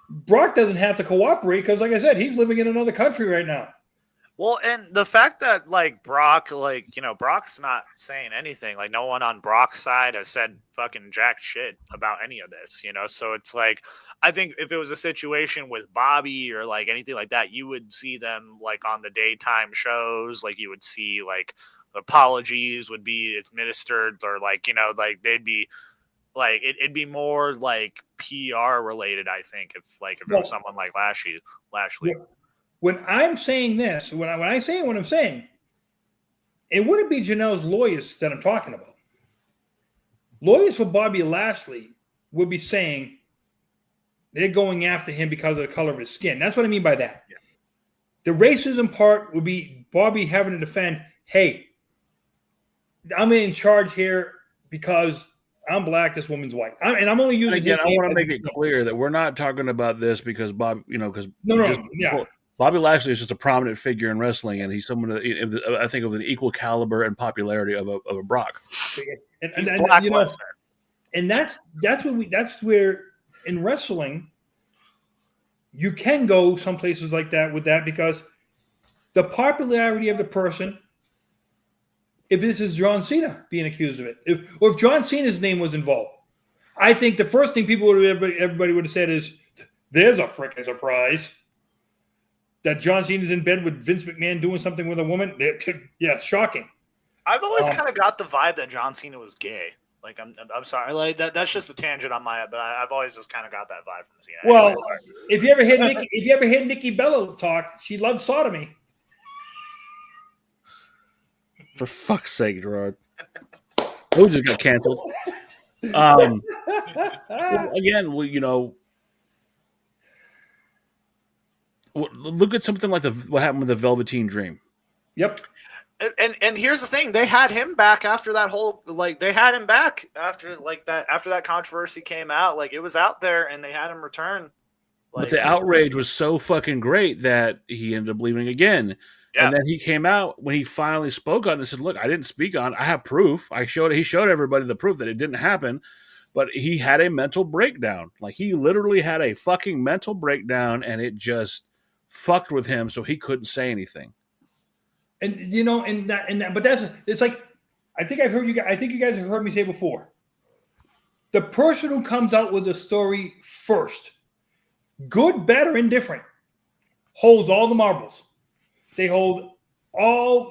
Brock doesn't have to cooperate because, like I said, he's living in another country right now. Well, and the fact that Brock, Brock's not saying anything. Like, no one on Brock's side has said fucking jack shit about any of this, So it's like, I think if it was a situation with Bobby or anything like that, you would see them on the daytime shows. You would see apologies would be administered, or they'd be it'd be more PR related. I think if it was someone like Lashley. Yeah. When I'm saying this, when I say what I'm saying, it wouldn't be Janelle's lawyers that I'm talking about. Lawyers for Bobby Lashley would be saying they're going after him because of the color of his skin. That's what I mean by that. Yeah. The racism part would be Bobby having to defend, hey, I'm in charge here because I'm black, this woman's white. I'm only using again, I want to make it clear that we're not talking about this because Bob, because Bobby Lashley is just a prominent figure in wrestling, and he's someone I think of an equal caliber and popularity of a Brock. And that's where in wrestling you can go some places like that with that, because the popularity of the person. If this is John Cena being accused of it, if John Cena's name was involved, I think the first thing everybody would have said is, "There's a freaking surprise." That John Cena's in bed with Vince McMahon doing something with a woman. Yeah, it's shocking. I've always kind of got the vibe that John Cena was gay. I'm sorry, that's just a tangent on my head, but I've always just kind of got that vibe from Cena. Well, anyway, if you ever hear Nikki Bella talk, she loves sodomy. For fuck's sake, Gerard. Who just got canceled? Again, look at something like what happened with the Velveteen Dream. Yep. And here's the thing: they had him back after that whole after that controversy came out. It was out there, and they had him return. But the outrage was so fucking great that he ended up leaving again. Yeah. And then he came out when he finally spoke on it and said, "Look, I didn't speak on. I have proof. He showed everybody the proof that it didn't happen." But he had a mental breakdown. He literally had a fucking mental breakdown, and it just fucked with him, so he couldn't say anything. And but it's like, I think you guys have heard me say before. The person who comes out with the story first, good, bad, or indifferent, holds all the marbles. They hold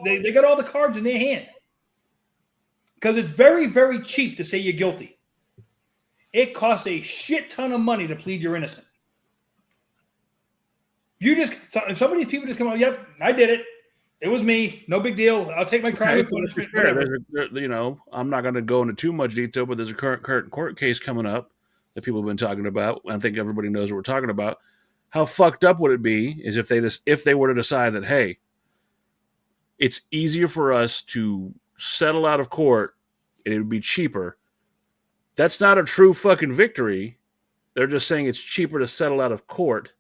they got all the cards in their hand. Because it's very, very cheap to say you're guilty. It costs a shit ton of money to plead you're innocent. If some of these people just come out, yep, I did it. It was me. No big deal. I'll take my crime. I'm not going to go into too much detail, but there's a current court case coming up that people have been talking about. I think everybody knows what we're talking about. How fucked up would it be is if they were to decide that, hey, it's easier for us to settle out of court and it would be cheaper. That's not a true fucking victory. They're just saying it's cheaper to settle out of court.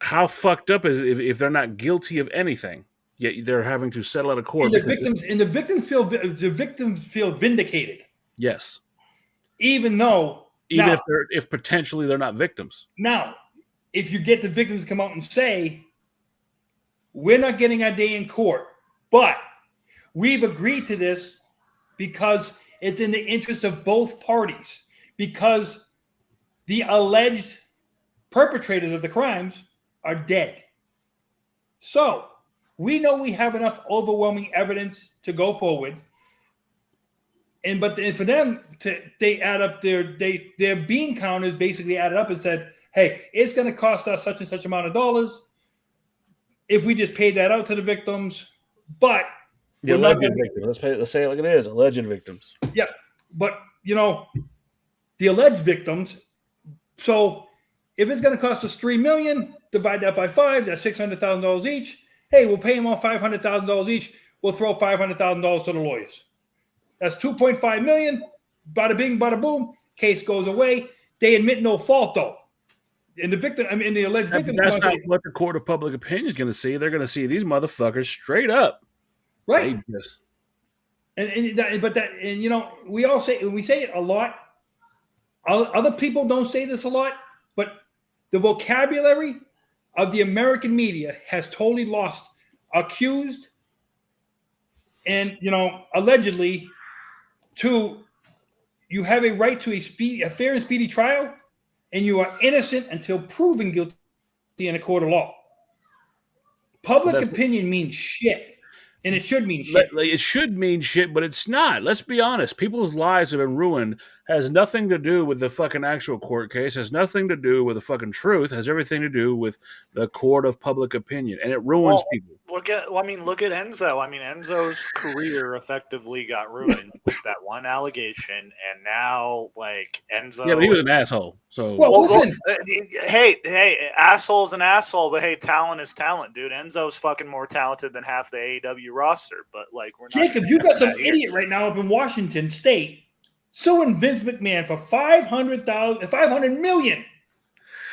How fucked up is it if they're not guilty of anything, yet they're having to settle out of court? And the victims feel vindicated. Yes. Even if potentially they're not victims. Now, if you get the victims to come out and say, we're not getting our day in court, but we've agreed to this because it's in the interest of both parties, because the alleged perpetrators of the crimes are dead. So we know we have enough overwhelming evidence to go forward. But for them, they add up their bean counters, basically added up and said, hey, it's going to cost us such and such amount of dollars if we just paid that out to the victims. But the alleged victims. Let's say it like it is, alleged victims. Yeah, but the alleged victims, So if it's going to cost us $3 million, divide that by 5, that's $600,000 each. Hey, we'll pay them all $500,000 each. We'll throw $500,000 to the lawyers. That's $2.5 million. Bada bing, bada boom. Case goes away. They admit no fault though. And the victim, I mean, the alleged victim. That's not what the court of public opinion is going to see. They're going to see these motherfuckers straight up. Right. And you know, we say it a lot. Other people don't say this a lot, but the vocabulary of the American media has totally lost accused and, you know, allegedly to you have a right to a fair and speedy trial, and you are innocent until proven guilty in a court of law. Public opinion means shit. And it should mean shit. It should mean shit, but it's not. Let's be honest. People's lives have been ruined. Has nothing to do with the fucking actual court case. Has nothing to do with the fucking truth. Has everything to do with the court of public opinion, and it ruins people. Look at Enzo. I mean, Enzo's career effectively got ruined with that one allegation, and now like Enzo. Yeah, but he was an asshole. So listen. Hey, asshole's an asshole, but hey, talent is talent, dude. Enzo's fucking more talented than half the AEW roster, but like we're not. Jacob, you got some idiot right now up in Washington State suing Vince McMahon for $500 million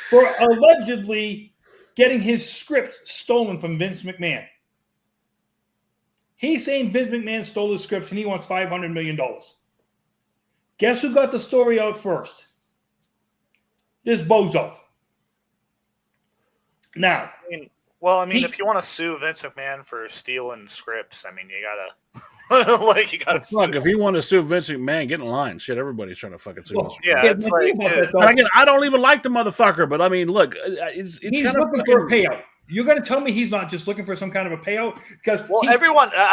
for allegedly getting his script stolen from Vince McMahon. He's saying Vince McMahon stole his scripts and he wants $500 million. Guess who got the story out first? This bozo. Now, if you want to sue Vince McMahon for stealing scripts, I mean, you gotta Look, if you want to sue Vince McMahon, get in line. Shit, everybody's trying to fucking sue us. Yeah, it's like, again, I don't even like the motherfucker, but I mean, look, he's kind of looking for a payout. You're going to tell me he's not just looking for some kind of a payout? Because I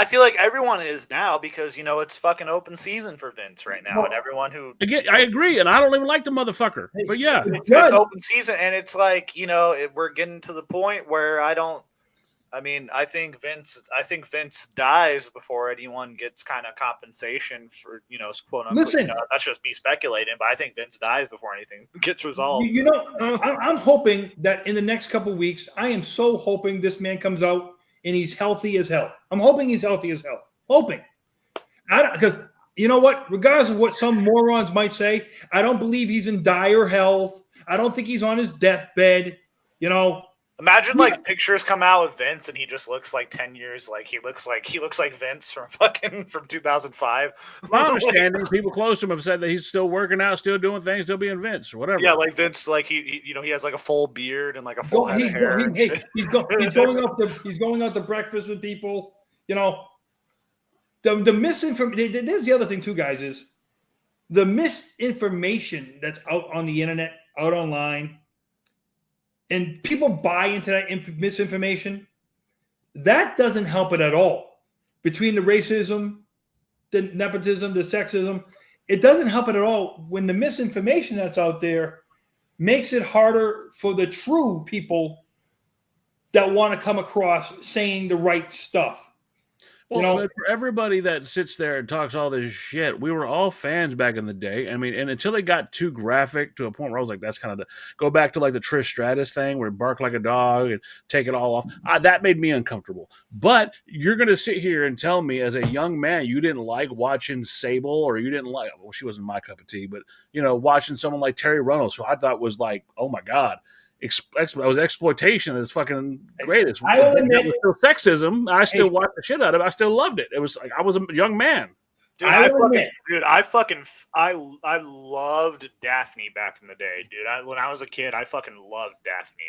feel like everyone is now because, you know, it's fucking open season for Vince right now. And everyone who... Again, I agree, and I don't even like the motherfucker. But yeah. It's open season, and it's like, you know, we're getting to the point where I think Vince dies before anyone gets kind of compensation for, you know, quote unquote. Listen, that's just me speculating, but I think Vince dies before anything gets resolved. You know, I'm hoping that in the next couple of weeks, I am so hoping this man comes out and he's healthy as hell. I'm hoping he's healthy as hell. Hoping. Because you know what? Regardless of what some morons might say, I don't believe he's in dire health. I don't think he's on his deathbed. You know. Imagine like pictures come out with Vince and he just looks like 10 years like he looks like Vince from 2005. My understanding, people close to him have said that he's still working out, still doing things, still being Vince or whatever. Yeah, like Vince, like he you know, he has like a full beard and like a full head of hair. He's going out to breakfast with people. You know, the misinformation. There's the other thing too, guys, is the misinformation that's out on the internet, out online. And people buy into that misinformation. That doesn't help it at all. Between the racism, the nepotism, the sexism, it doesn't help it at all when the misinformation that's out there makes it harder for the true people that want to come across saying the right stuff. Well, you know, for everybody that sits there and talks all this shit, we were all fans back in the day. I mean, and until they got too graphic to a point where I was like, that's kind of go back to like the Trish Stratus thing where it bark like a dog and take it all off. That made me uncomfortable. But you're going to sit here and tell me as a young man, you didn't like watching Sable or you didn't like, well, she wasn't my cup of tea, but, you know, watching someone like Terry Runnels, who I thought was like, oh my God. It was exploitation. It's fucking great. It's still sexism. I still watched the shit out of it. I still loved it. It was like I was a young man. Dude, I loved Daphne back in the day, dude. When I was a kid, I fucking loved Daphne.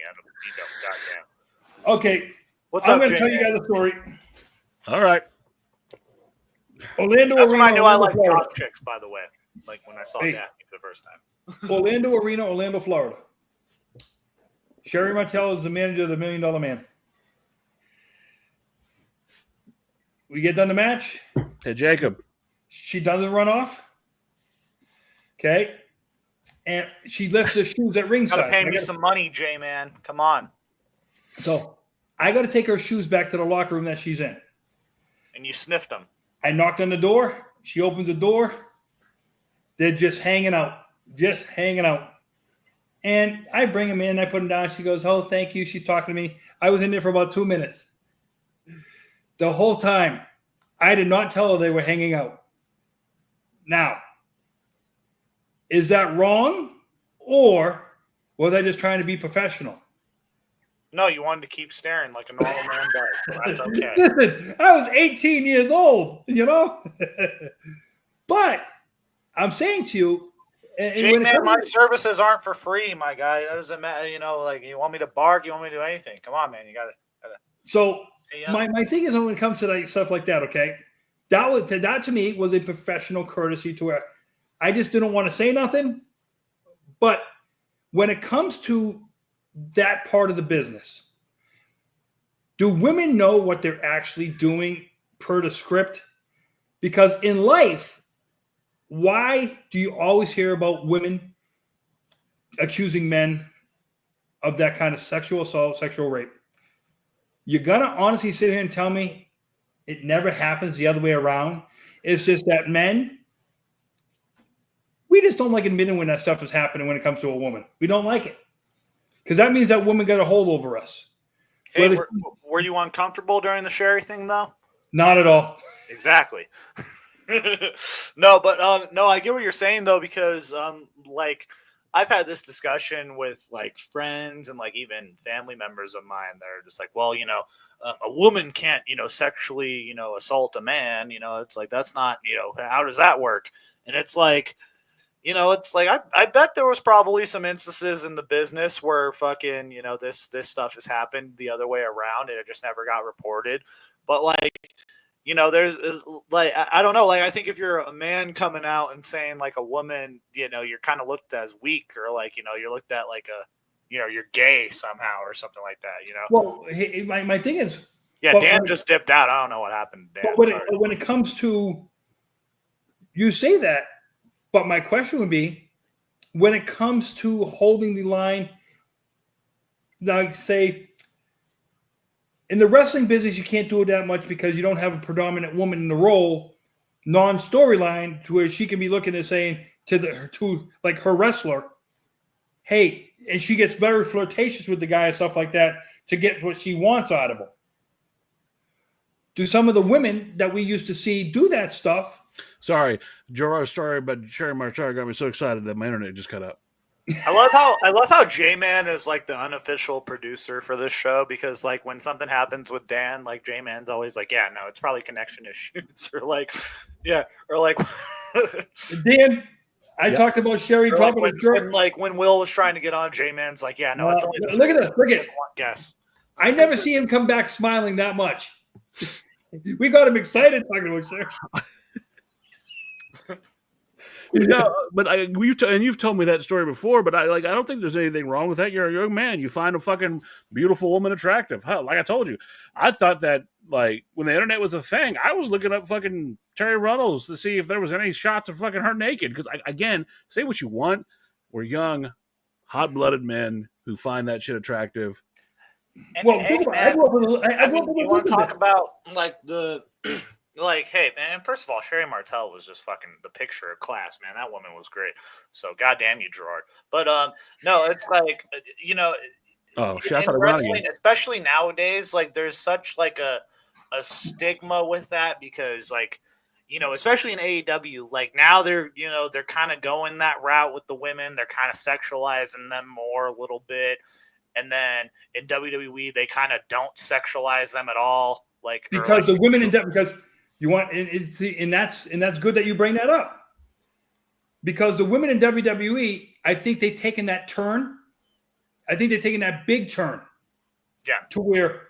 Goddamn. Okay, what's up? I'm going to tell you guys a story. All right. Orlando. That's when I knew I liked drop chicks. By the way, like when I saw Daphne for the first time. Orlando Arena, Orlando, Florida. Sherry Martell is the manager of the $1 Million Man. We get done the match. Hey, Jacob. She doesn't run off. Okay. And she lifts her shoes at ringside. Gotta pay me some money, J-Man. Come on. So I got to take her shoes back to the locker room that she's in. And you sniffed them. I knocked on the door. She opens the door. They're just hanging out. Just hanging out. And I bring him in, I put him down. She goes, "Oh, thank you." She's talking to me. I was in there for about 2 minutes. The whole time, I did not tell her they were hanging out. Now, is that wrong? Or were they just trying to be professional? No, you wanted to keep staring like a normal man does. So that's okay. Listen, I was 18 years old, you know? But I'm saying to you, J-Man, my services aren't for free, my guy. That doesn't matter. You know, like, you want me to bark? You want me to do anything? Come on, man. You got to. So my thing is, when it comes to like stuff like that, okay, that to me was a professional courtesy to where I just didn't want to say nothing. But when it comes to that part of the business, do women know what they're actually doing per the script? Because in life, why do you always hear about women accusing men of that kind of sexual assault, sexual rape? You're going to honestly sit here and tell me it never happens the other way around? It's just that men, we just don't like admitting when that stuff is happening when it comes to a woman. We don't like it. Because that means that woman got a hold over us. Hey, were you uncomfortable during the Sherry thing, though? Not at all. Exactly. No, but no, I get what you're saying, though, because like, I've had this discussion with like friends and like even family members of mine. They're just like, well, you know, a woman can't, you know, sexually, you know, assault a man. You know, it's like, that's not, you know, how does that work? And it's like, you know, it's like, I bet there was probably some instances in the business where fucking, you know, this stuff has happened the other way around and it just never got reported. But like, you know, there's like, I don't know, like, I think if you're a man coming out and saying like a woman, you know, you're kind of looked as weak, or like, you know, you're looked at like a, you know, you're gay somehow or something like that, you know? Well, my thing is, yeah, Dan just dipped out. I don't know what happened to Dan. But when it comes to, you say that, but my question would be, when it comes to holding the line, like say, in the wrestling business, you can't do it that much because you don't have a predominant woman in the role, non-storyline, to where she can be looking and saying to like her wrestler, hey, and she gets very flirtatious with the guy and stuff like that to get what she wants out of him. Do some of the women that we used to see do that stuff? Sorry, Gerard's story about Sherry Martel got me so excited that my internet just cut out. I love how J-Man is like the unofficial producer for this show, because like when something happens with Dan, like J-Man's always like, yeah, no, it's probably connection issues, or like, yeah, or like Dan, I talked about Sherry dropping like when Will was trying to get on, J-Man's like, yeah, no, it's only this. Look at this. Look at it. Yes. I never see him come back smiling that much. We got him excited talking about Sherry. No, but you've told me that story before, but I don't think there's anything wrong with that. You're a young man. You find a fucking beautiful woman attractive. Hell, like I told you, I thought that like when the internet was a thing, I was looking up fucking Terry Runnels to see if there was any shots of fucking her naked. Because again, say what you want, we're young, hot-blooded men who find that shit attractive. And well, hey, man, you want to talk about like the. Like, hey, man, first of all, Sherry Martel was just fucking the picture of class, man. That woman was great. So, goddamn you, Gerard. But, no, it's like, you know, in wrestling, especially nowadays, like, there's such, like, a stigma with that because, like, you know, especially in AEW, like, now they're, you know, they're kind of going that route with the women. They're kind of sexualizing them more a little bit. And then in WWE, they kind of don't sexualize them at all. Like, because the women in because you want, and that's good that you bring that up, because the women in WWE, I think they've taken that turn. I think they've taken that big turn, to where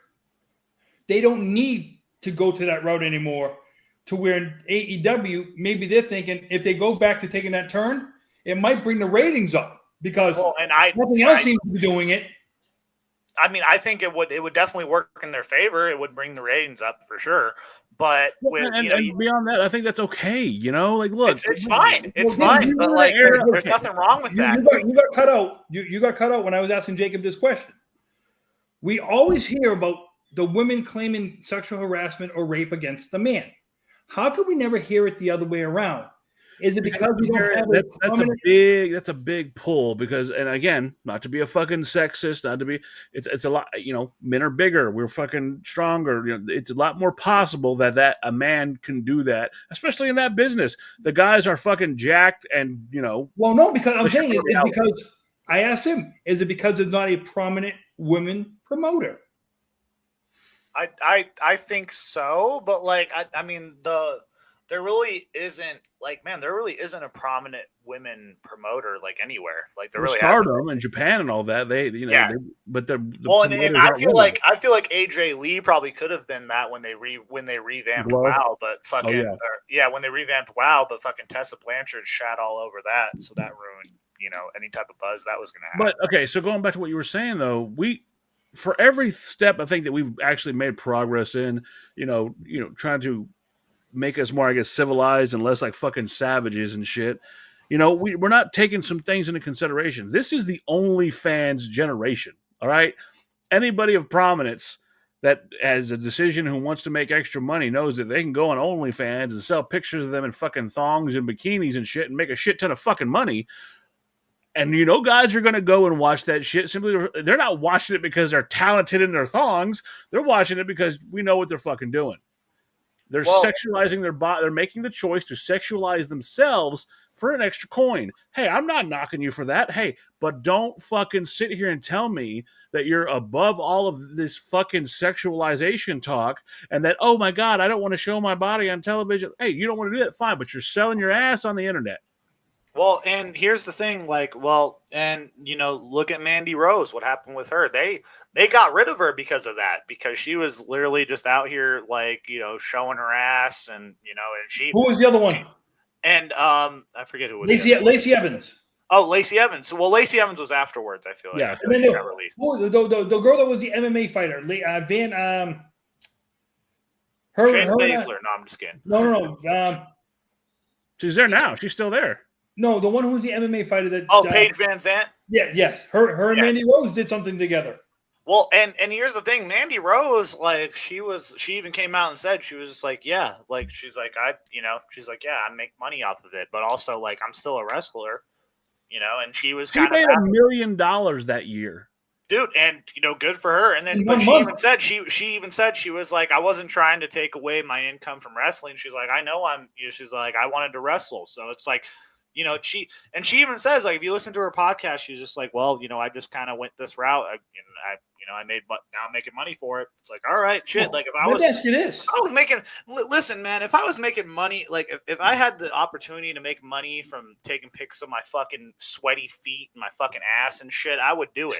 they don't need to go to that route anymore. To where in AEW, maybe they're thinking if they go back to taking that turn, it might bring the ratings up because nothing else seems to be doing it. I mean, I think it would definitely work in their favor. It would bring the ratings up for sure. But and beyond that, I think that's okay. You know, like look, it's fine. It's fine. But like, there's nothing wrong with that. You got cut out. You got cut out when I was asking Jacob this question. We always hear about the women claiming sexual harassment or rape against the man. How could we never hear it the other way around? Is it because we don't have that's a big pull because, and again, not to be a fucking sexist, not to be, it's a lot, men are bigger, we're fucking stronger, it's a lot more possible that a man can do that, especially in that business. The guys are fucking jacked and, Well, no, because I'm saying it's because I asked him, is it because there's not a prominent women promoter? I think so, but like I mean there really isn't a prominent women promoter like anywhere. Like there really Stardom in Japan and all that. And I feel like AJ Lee probably could have been that when they revamped WoW, but fucking when they revamped WoW, but fucking Tessa Blanchard shat all over that, so that ruined any type of buzz that was going to happen. But okay, so going back to what you were saying though, for every step I think that we've actually made progress in, trying to make us more, I guess, civilized and less like fucking savages and shit. We're not taking some things into consideration. This is the OnlyFans generation. All right. Anybody of prominence that has a decision who wants to make extra money knows that they can go on OnlyFans and sell pictures of them in fucking thongs and bikinis and shit and make a shit ton of fucking money. And guys are going to go and watch that shit. Simply, they're not watching it because they're talented in their thongs. They're watching it because we know what they're fucking doing. They're sexualizing their body. They're making the choice to sexualize themselves for an extra coin. Hey, I'm not knocking you for that. Hey, but don't fucking sit here and tell me that you're above all of this fucking sexualization talk and that, oh my God, I don't want to show my body on television. Hey, you don't want to do that? Fine, but you're selling your ass on the internet. Well, and here's the thing, look at Mandy Rose. What happened with her? They got rid of her because of that, because she was literally just out here showing her ass, and and she. Who was the other one? I forget who it was. Lacey Evans. Oh, Lacey Evans. Well, Lacey Evans was afterwards. I feel like. Yeah. And then she got released. The girl that was the MMA fighter, Shayna Baszler. No, I'm just kidding. No. She's there now. She's still there. No, the one who's the MMA fighter that. Paige Van Zandt. Yeah, yes. Her and Mandy Rose did something together. Well, and here's the thing, Mandy Rose, she even came out and said she was just like, yeah, she's like, I make money off of it, but also I'm still a wrestler, and she was kind of made $1 million that year. Dude, and good for her. And then, but she even said she was like, I wasn't trying to take away my income from wrestling. She's like, I know she's like, I wanted to wrestle, so it's like. She even says, if you listen to her podcast, she's just like, well, I just kind of went this route. I made, but now I'm making money for it. It's like, all right, shit. Well, Listen, man, if I was making money, if I had the opportunity to make money from taking pics of my fucking sweaty feet and my fucking ass and shit, I would do it,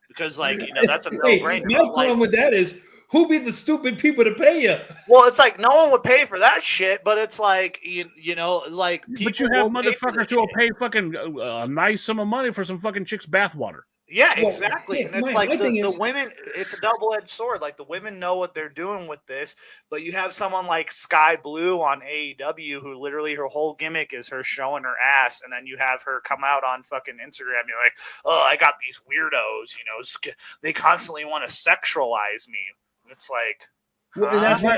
because that's a no-brainer. My problem with that is, who be the stupid people to pay you? Well, it's like no one would pay for that shit, but it's like people. But you have motherfuckers who will pay fucking a nice sum of money for some fucking chick's bathwater. Yeah, exactly. And it's the women. It's a double-edged sword. Like the women know what they're doing with this, but you have someone like Sky Blue on AEW who literally her whole gimmick is her showing her ass, and then you have her come out on fucking Instagram. And you're like, oh, I got these weirdos. They constantly want to sexualize me. It's like, and that's why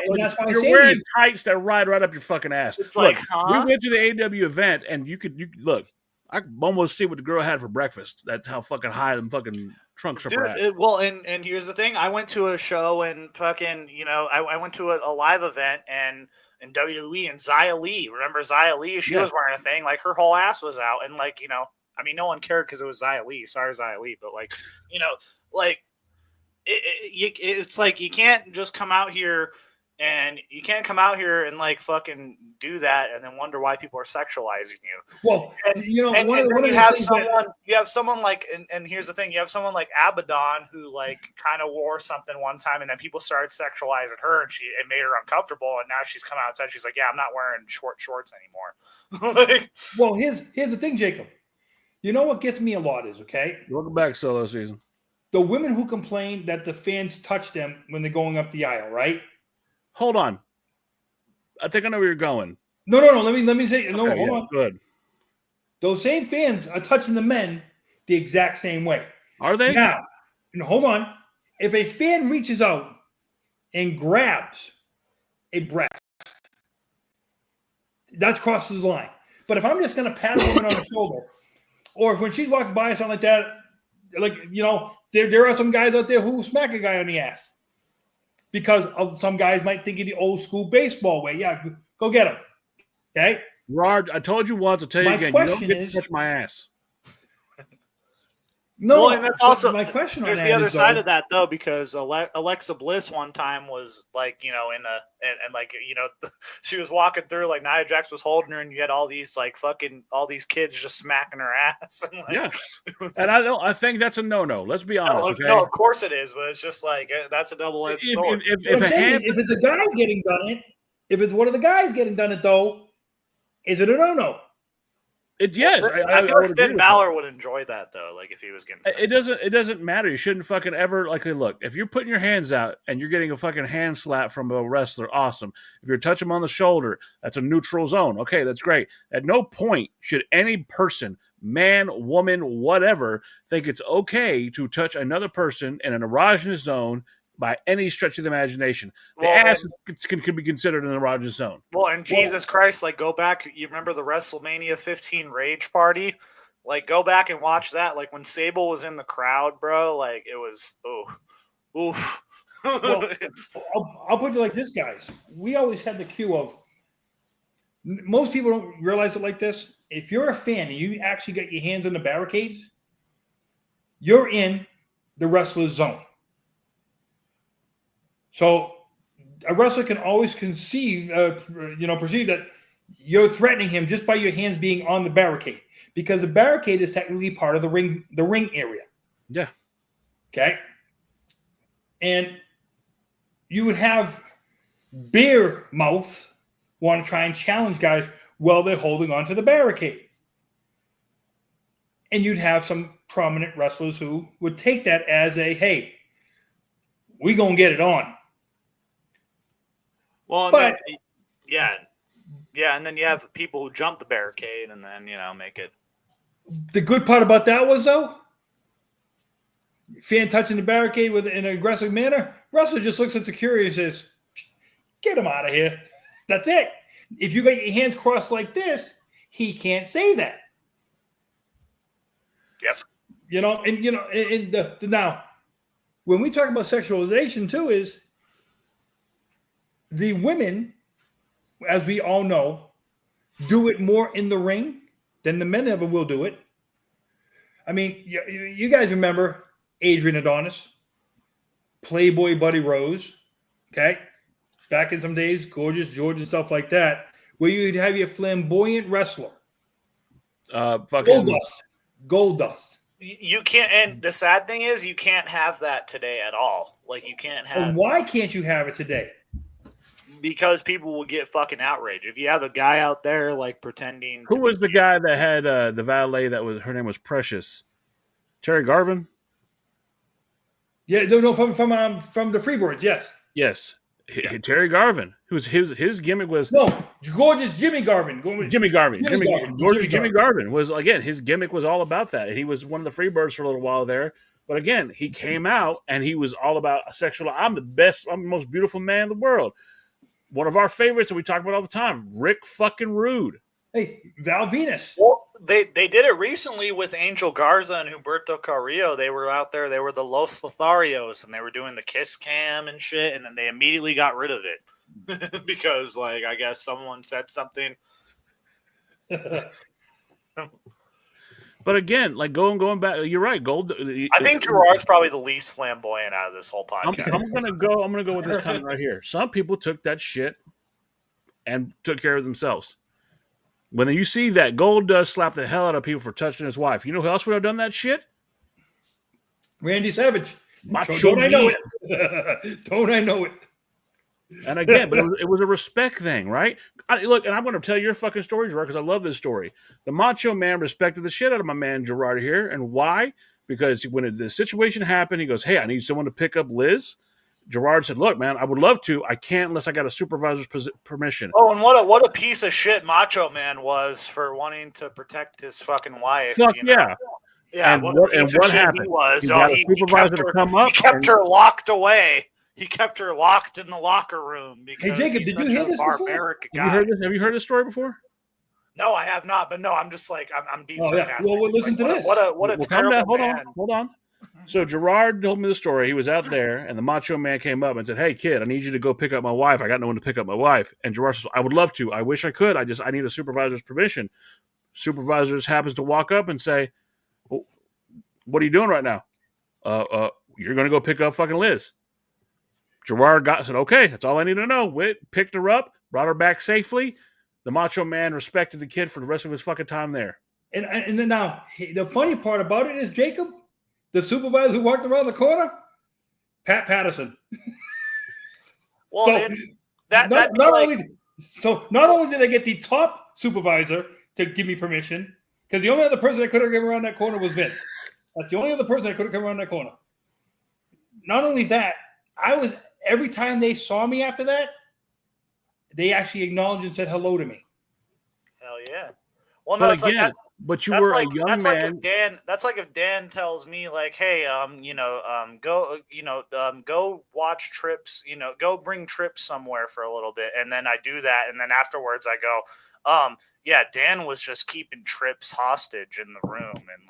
you're wearing tights that ride right up your fucking ass. It's look, we went to the AW event, and you could look. I could almost see what the girl had for breakfast. That's how fucking high them fucking trunks are. And here's the thing: I went to a show and fucking, I went to a live event and in WWE and Xia Li. Remember Xia Li? She was wearing a thing like her whole ass was out, and no one cared because it was Xia Li. Sorry, Xia Li, but it's like you can't just come out here and fucking do that and then wonder why people are sexualizing you. Well, you have someone like, and here's the thing, you have someone like Abaddon who kind of wore something one time and then people started sexualizing her and it made her uncomfortable, and now she's come out and said she's like, yeah, I'm not wearing short shorts anymore. Well, here's the thing, Jacob. You know what gets me a lot is, okay? Welcome back, Solo Season. The women who complain that the fans touch them when they're going up the aisle, right? Hold on. I think I know where you're going. No. Let me say. Okay, no, hold on. Good. Those same fans are touching the men the exact same way. Are they? Now, hold on. If a fan reaches out and grabs a breast, that crosses the line. But if I'm just going to pat a woman on the shoulder, or if when she's walking by or something like that, like, you know, there are some guys out there who smack a guy on the ass because some guys might think of the old school baseball way. Yeah, go get him. Okay? Rod, I told you once, I'll tell you again, you don't get to touch my ass. No, well, and that's also my question. There's the other side of that though, because Alexa Bliss one time was like, you know, and like, you know, she was walking through, like Nia Jax was holding her, and you had all these kids just smacking her ass. And like, yeah, and I think that's a no. Let's be honest. No, okay? No, of course it is, but it's just like that's a double-edged sword. If it's a guy getting done it, if it's one of the guys getting done it though, is it a no? Yes, I feel like Finn Balor would enjoy that though. Like if he was getting, it doesn't matter. You shouldn't fucking ever like look. If you're putting your hands out and you're getting a fucking hand slap from a wrestler, awesome. If you're touching him on the shoulder, that's a neutral zone. Okay, that's great. At no point should any person, man, woman, whatever, think it's okay to touch another person in an erogenous zone by any stretch of the imagination. The ass can be considered an erogenous zone. Well, and Jesus Christ, like go back. You remember the WrestleMania 15 Rage Party? Like go back and watch that. Like when Sable was in the crowd, bro. Like it was oof. Well, I'll put it like this, guys. We always had the cue of. Most people don't realize it like this. If you're a fan and you actually get your hands on the barricades, you're in the wrestler's zone. So a wrestler can always perceive that you're threatening him just by your hands being on the barricade, because the barricade is technically part of the ring area. Yeah. Okay. And you would have beer mouth want to try and challenge guys while they're holding onto the barricade. And you'd have some prominent wrestlers who would take that as a, hey, we gonna get it on. Well, but, and then you have people who jump the barricade and then, you know, make it. The good part about that was, though, fan touching the barricade in an aggressive manner, wrestler just looks at security and says, get him out of here. That's it. If you got your hands crossed like this, he can't say that. Yep. You know, and now, when we talk about sexualization, too, is the women, as we all know, do it more in the ring than the men ever will do it. I mean, you guys remember Adrian Adonis, Playboy Buddy Rose, okay? Back in some days, Gorgeous George and stuff like that, where you'd have your flamboyant wrestler. Gold dust. You can't, and the sad thing is you can't have that today at all. Like you can't have. And why can't you have it today? Because people will get fucking outraged. If you have a guy out there like pretending. Who was the guy that had the valet her name was Precious? Terry Garvin? Yeah, no, from the Freebirds, yes. Yes. Terry Garvin. His gimmick was Gorgeous Jimmy Garvin. Jimmy Garvin was, again, his gimmick was all about that. He was one of the Freebirds for a little while there. But again, he came out and he was all about sexual. I'm the most beautiful man in the world. One of our favorites that we talk about all the time, Rick fucking Rude. Hey, Val Venus. Well, they did it recently with Angel Garza and Humberto Carrillo. They were out there. They were the Los Lotharios, and they were doing the kiss cam and shit, and then they immediately got rid of it because, like, I guess someone said something. But again, like going back, you're right. I think Gerard's probably the least flamboyant out of this whole podcast. I'm gonna go with this comment right here. Some people took that shit and took care of themselves. When you see that, Gold does slap the hell out of people for touching his wife. You know who else would have done that shit? Randy Savage. Don't I know it? Don't I know it? And again, but it was a respect thing, right? Look, and I'm going to tell your fucking story, Gerard, because I love this story. The Macho Man respected the shit out of my man Gerard here, and why? Because when the situation happened, he goes, "Hey, I need someone to pick up Liz." Gerard said, "Look, man, I would love to. I can't unless I got a supervisor's permission." Oh, and what a piece of shit Macho Man was for wanting to protect his fucking wife. Fuck yeah. Yeah, and what happened? He was. He kept her locked away. he kept her locked in the locker room because Jacob, he's did you such hear a this before? barbaric guy. Have you heard this story before? No, I have not. But no, I'm just like I'm being sarcastic. Well, It's listen to like, this. What a Calm down. terrible man. Hold on. So Gerard told me the story. He was out there, and the Macho Man came up and said, "Hey, kid, I need you to go pick up my wife. I got no one to pick up my wife." And Gerard says, "I would love to. I wish I could. I need a supervisor's permission." Supervisor just happens to walk up and say, well, "What are you doing right now? You're going to go pick up fucking Liz." Gerard said, "Okay, that's all I need to know." Picked her up, brought her back safely. The Macho Man respected the kid for the rest of his fucking time there. And then now, the funny part about it is, Jacob, the supervisor who walked around the corner, Pat Patterson. Well, so not only did I get the top supervisor to give me permission, because the only other person that could have come around that corner was Vince. That's the only other person that could have come around that corner. Not only that, every time they saw me after that, they actually acknowledged and said hello to me. Hell yeah. Well, no, but again, but you were a young man. That's like if Dan tells me, like, "Hey, go watch Trips. Go bring Trips somewhere for a little bit," and then I do that, and then afterwards I go, yeah, Dan was just keeping Trips hostage in the room, and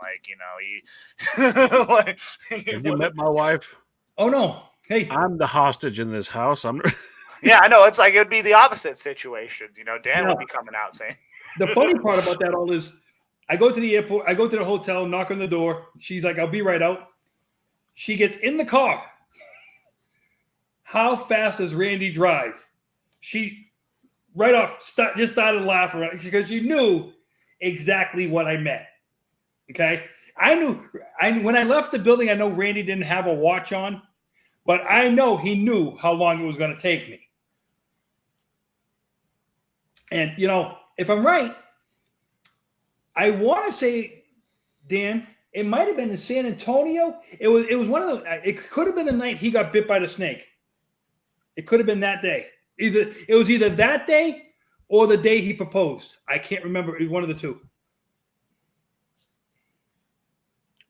Have you met my wife? Oh no! Hey, I'm the hostage in this house. Yeah, I know. It's like it'd be the opposite situation. Dan would be coming out saying. The funny part about that all is, I go to the airport, I go to the hotel, knock on the door. She's like, "I'll be right out." She gets in the car. How fast does Randy drive? She right off just started laughing because she knew exactly what I meant. Okay, when I left the building, I know Randy didn't have a watch on, but I know he knew how long it was going to take me. And if I'm right, I want to say, Dan, it might have been in San Antonio. It was one of those. It could have been the night he got bit by the snake. It could have been that day. It was either that day or the day he proposed. I can't remember. It was one of the two.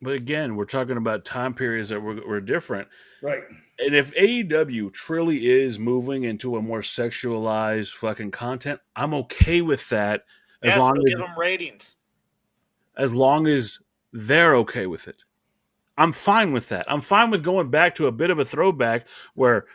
But again, we're talking about time periods that were different. Right. And if AEW truly is moving into a more sexualized fucking content, I'm okay with that. As long as give them ratings. As long as they're okay with it. I'm fine with that. I'm fine with going back to a bit of a throwback where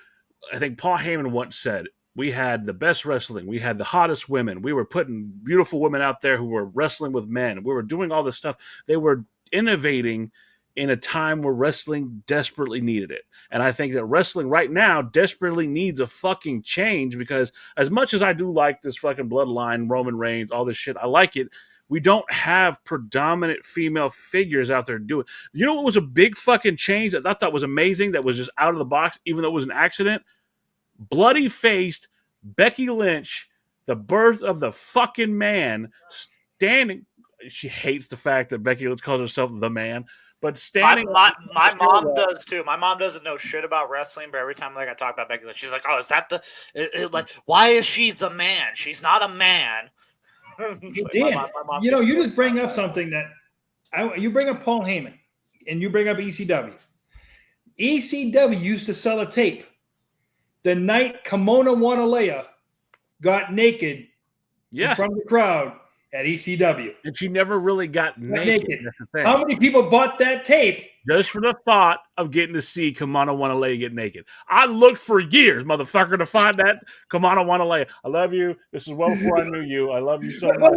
I think Paul Heyman once said, we had the best wrestling. We had the hottest women. We were putting beautiful women out there who were wrestling with men. We were doing all this stuff. They were innovating in a time where wrestling desperately needed it. And I think that wrestling right now desperately needs a fucking change, because as much as I do like this fucking bloodline, Roman Reigns, all this shit, I like it. We don't have predominant female figures out there doing. You know what was a big fucking change that I thought was amazing, that was just out of the box, even though it was an accident? Bloody-faced Becky Lynch, the birth of the fucking man, standing. She hates the fact that Becky Lynch calls herself the man. But standing, my mom does too. My mom doesn't know shit about wrestling, but every time I talk about Becky Lynch, she's like, "Oh, is that why is she the man? She's not a man." Dan, you just bring up something that you bring up Paul Heyman, and you bring up ECW. ECW used to sell a tape the night Kimona Wanalea got naked in front of the crowd at ECW. And she never really got naked. How many people bought that tape? Just for the thought of getting to see Kimona Wanalea get naked. I looked for years, motherfucker, to find that Kimona Wanalea. I love you. This is well before I knew you. I love you so much.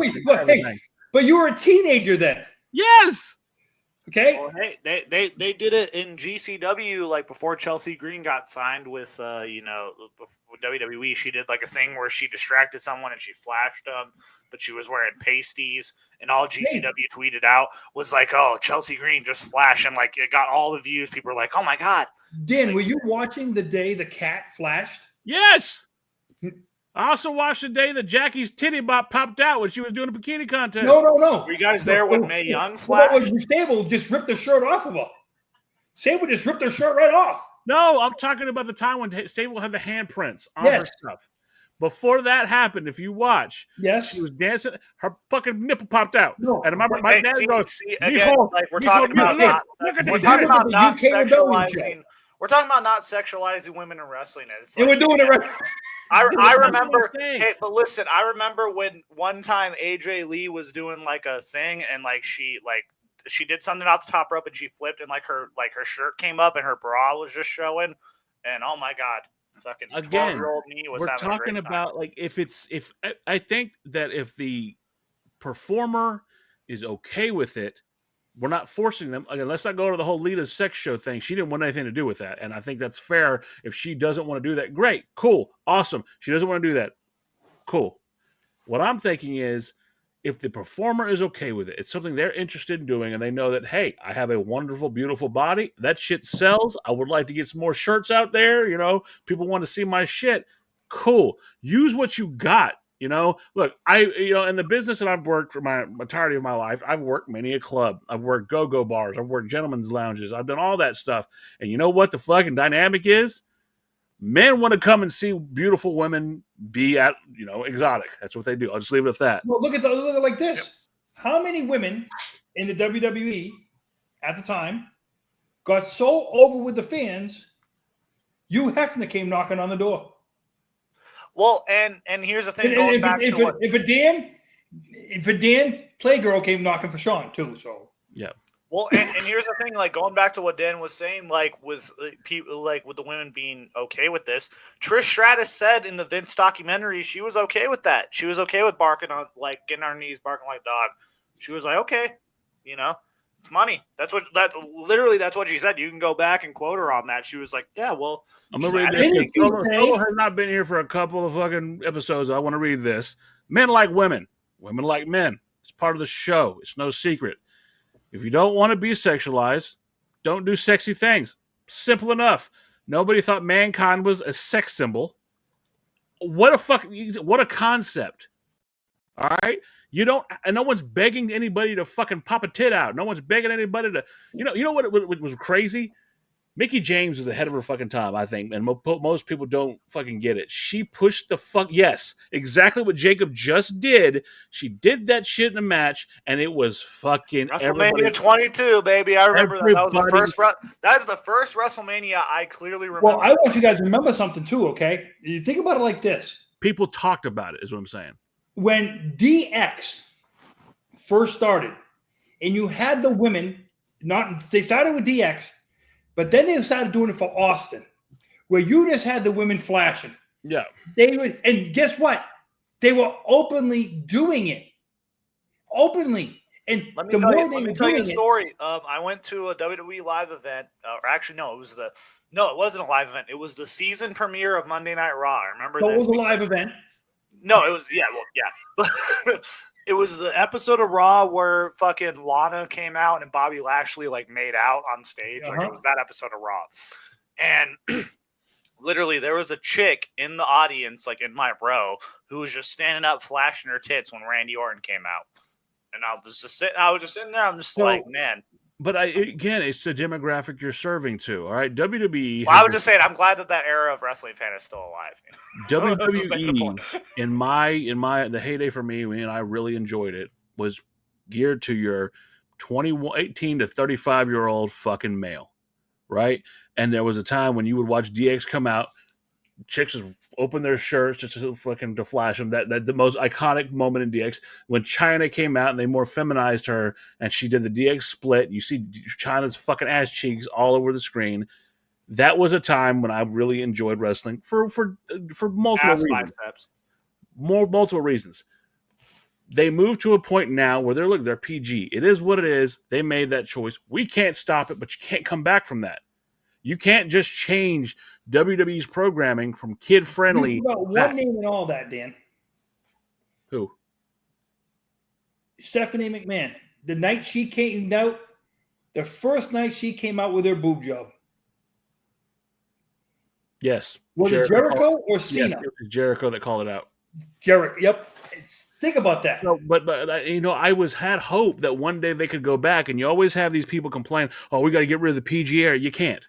But you were a teenager then. Yes. Okay. Well, hey, they did it in GCW before Chelsea Green got signed with WWE. She did a thing where she distracted someone and she flashed them, but she was wearing pasties, and all GCW tweeted out was "Oh, Chelsea Green just flashed," and it got all the views. People were like, "Oh my god!" Dan, were you watching the day the cat flashed? Yes. I also watched the day that Jackie's titty bop popped out when she was doing a bikini contest. No. Were you guys there when Mae Young flashed? Sable just ripped her shirt off of her. Sable just ripped her shirt right off. No, I'm talking about the time when Sable had the handprints on her stuff. Before that happened, if you watch, she was dancing, her fucking nipple popped out. No, and my dad goes, again, we're talking about not sexualizing. We're talking about not sexualizing women in wrestling. It's And we're doing it right. I remember. Hey, but listen, I remember when one time AJ Lee was doing like a thing, and like she did something off the top rope, and she flipped, and her shirt came up, and her bra was just showing, and oh my god, fucking 12-year-old me was we're having talking a great about time. like if I think that if the performer is okay with it, we're not forcing them. Again, let's not go to the whole Lita's sex show thing. She didn't want anything to do with that. And I think that's fair. If she doesn't want to do that, great, cool, awesome. She doesn't want to do that. Cool. What I'm thinking is if the performer is okay with it, it's something they're interested in doing, and they know that, hey, I have a wonderful, beautiful body. That shit sells. I would like to get some more shirts out there. People want to see my shit. Cool. Use what you got. Look, in the business that I've worked for my entirety of my life, I've worked many a club. I've worked go-go bars. I've worked gentlemen's lounges. I've done all that stuff. And you know what the fucking dynamic is? Men want to come and see beautiful women be at, exotic. That's what they do. I'll just leave it at that. Well, look at it like this. Yep. How many women in the WWE at the time got so over with the fans, Hugh Hefner came knocking on the door. Well, and here's the thing. If a Dan Playgirl came knocking for Sean too, so yeah. Well, and here's the thing. Like going back to what Dan was saying, like with people, like with the women being okay with this. Trish Stratus said in the Vince documentary she was okay with that. She was okay with barking on, like getting on her knees, barking like a dog. She was like, okay, it's money. That's what she said. You can go back and quote her on that. She was like, yeah, well. I'm gonna read this. Solo has not been here for a couple of fucking episodes. I want to read this. Men like women. Women like men. It's part of the show. It's no secret. If you don't want to be sexualized, don't do sexy things. Simple enough. Nobody thought mankind was a sex symbol. What a concept. All right? And no one's begging anybody to fucking pop a tit out. No one's begging anybody to, you know what was crazy? Mickey James was ahead of her fucking time, I think, and most people don't fucking get it. She pushed yes, exactly what Jacob just did. She did that shit in a match, and it was fucking WrestleMania 22, baby. I remember that. That was the first. That's the first WrestleMania I clearly remember. Well, I want you guys to remember something too. Okay, you think about it like this. People talked about it, is what I'm saying. When DX first started, and you had the women, they started with DX. But then they started doing it for Austin, where you just had the women flashing. Yeah. And guess what? They were openly doing it. Openly. And let me tell you a story. I went to a WWE live event. Or actually, no, it wasn't a live event. It was the season premiere of Monday Night Raw. I remember this. It was a live event. No, it was, yeah. It was the episode of Raw where fucking Lana came out and Bobby Lashley like made out on stage. Like it was that episode of Raw. And literally there was a chick in the audience, like in my row, who was just standing up flashing her tits when Randy Orton came out. And I was just sitting there. I'm just like, man. But again, it's the demographic you're serving to. All right, WWE. Well, I was just saying, I'm glad that era of wrestling fan is still alive. WWE in the heyday for me, when I really enjoyed it, was geared to your 18 to 35-year-old fucking male, right? And there was a time when you would watch DX come out, chicks would open their shirts just to flash them. That the most iconic moment in DX when Chyna came out and they more feminized her and she did the DX split. You see Chyna's fucking ass cheeks all over the screen. That was a time when I really enjoyed wrestling for multiple reasons. Multiple reasons. They moved to a point now where they're PG. It is what it is. They made that choice. We can't stop it, but you can't come back from that. You can't just change WWE's programming from kid-friendly. One name and all that, Dan. Who? Stephanie McMahon. The night she came out, the first night she came out with her boob job. Yes. Was it Jericho or Cena? Yes, it was Jericho that called it out. Jericho, yep. Think about that. No, but I had hope that one day they could go back, and you always have these people complain, oh, we got to get rid of the PG era. You can't.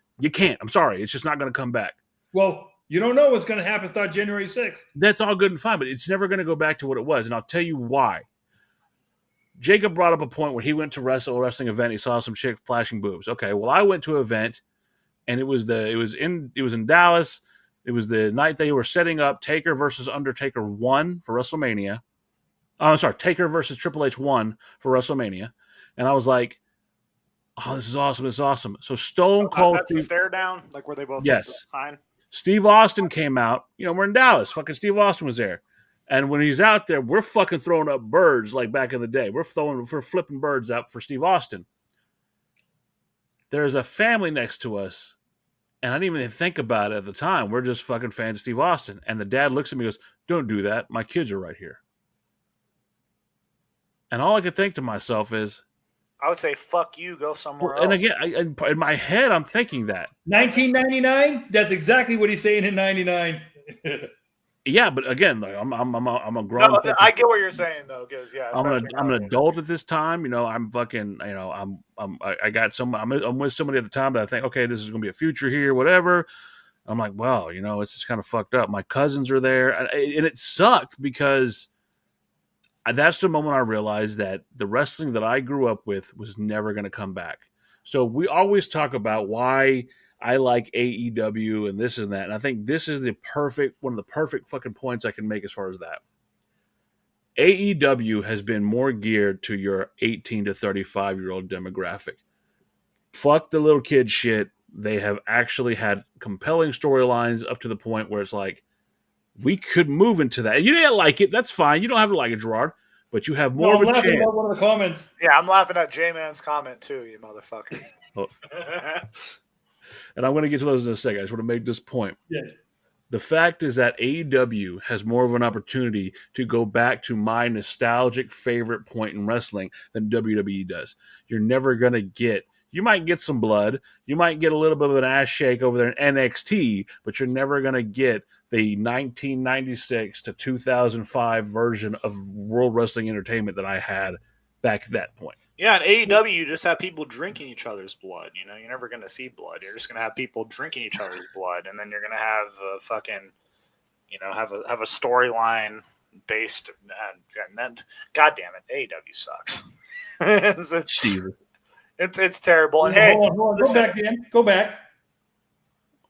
I'm sorry. It's just not going to come back. Well, you don't know what's going to happen start January 6th. That's all good and fine, but it's never going to go back to what it was, and I'll tell you why. Jacob brought up a point where he went to a wrestling event. He saw some chick flashing boobs. Okay, well, I went to an event, and it was in Dallas. It was the night they were setting up Taker versus Undertaker 1 for WrestleMania. Oh, I'm sorry, Taker versus Triple H 1 for WrestleMania. And I was like, oh, this is awesome. This is awesome. So Stone Cold. That's the stare down, like where they both sign. Steve Austin came out. We're in Dallas. Fucking Steve Austin was there. And when he's out there, we're fucking throwing up birds like back in the day. We're flipping birds out for Steve Austin. There's a family next to us, and I didn't even think about it at the time. We're just fucking fans of Steve Austin. And the dad looks at me and goes, don't do that. My kids are right here. And all I could think to myself is, I would say, fuck you, go somewhere else. And again, in my head, I'm thinking that. 1999? That's exactly what he's saying in 99. Yeah, but again, I'm a grown. No, I get what you're saying though, because I'm an adult at this time. I'm fucking. I got some. I'm with somebody at the time that I think, okay, this is gonna be a future here, whatever. I'm like, well, it's just kind of fucked up. My cousins are there, and it sucked because that's the moment I realized that the wrestling that I grew up with was never going to come back. So we always talk about why I like AEW and this and that. And I think this is one of the perfect fucking points I can make as far as that. AEW has been more geared to your 18 to 35-year-old demographic. Fuck the little kid shit. They have actually had compelling storylines up to the point where it's like, we could move into that. And you didn't like it. That's fine. You don't have to like it, Gerard. But you have more of a chance. About one of the comments. Yeah, I'm laughing at J-Man's comment too, you motherfucker. Oh. And I'm going to get to those in a second. I just want to make this point. Yeah. The fact is that AEW has more of an opportunity to go back to my nostalgic favorite point in wrestling than WWE does. You're never going to get... You might get some blood. You might get a little bit of an ass shake over there in NXT, but you're never going to get the 1996 to 2005 version of World Wrestling Entertainment that I had back at that point. Yeah, in AEW, you just have people drinking each other's blood. You're never going to see blood. You're just going to have people drinking each other's blood, and then you're going to have a fucking, have a storyline based. And then, God damn it, AEW sucks. It's terrible. And hey, hold on. Go back, Dan. Go back.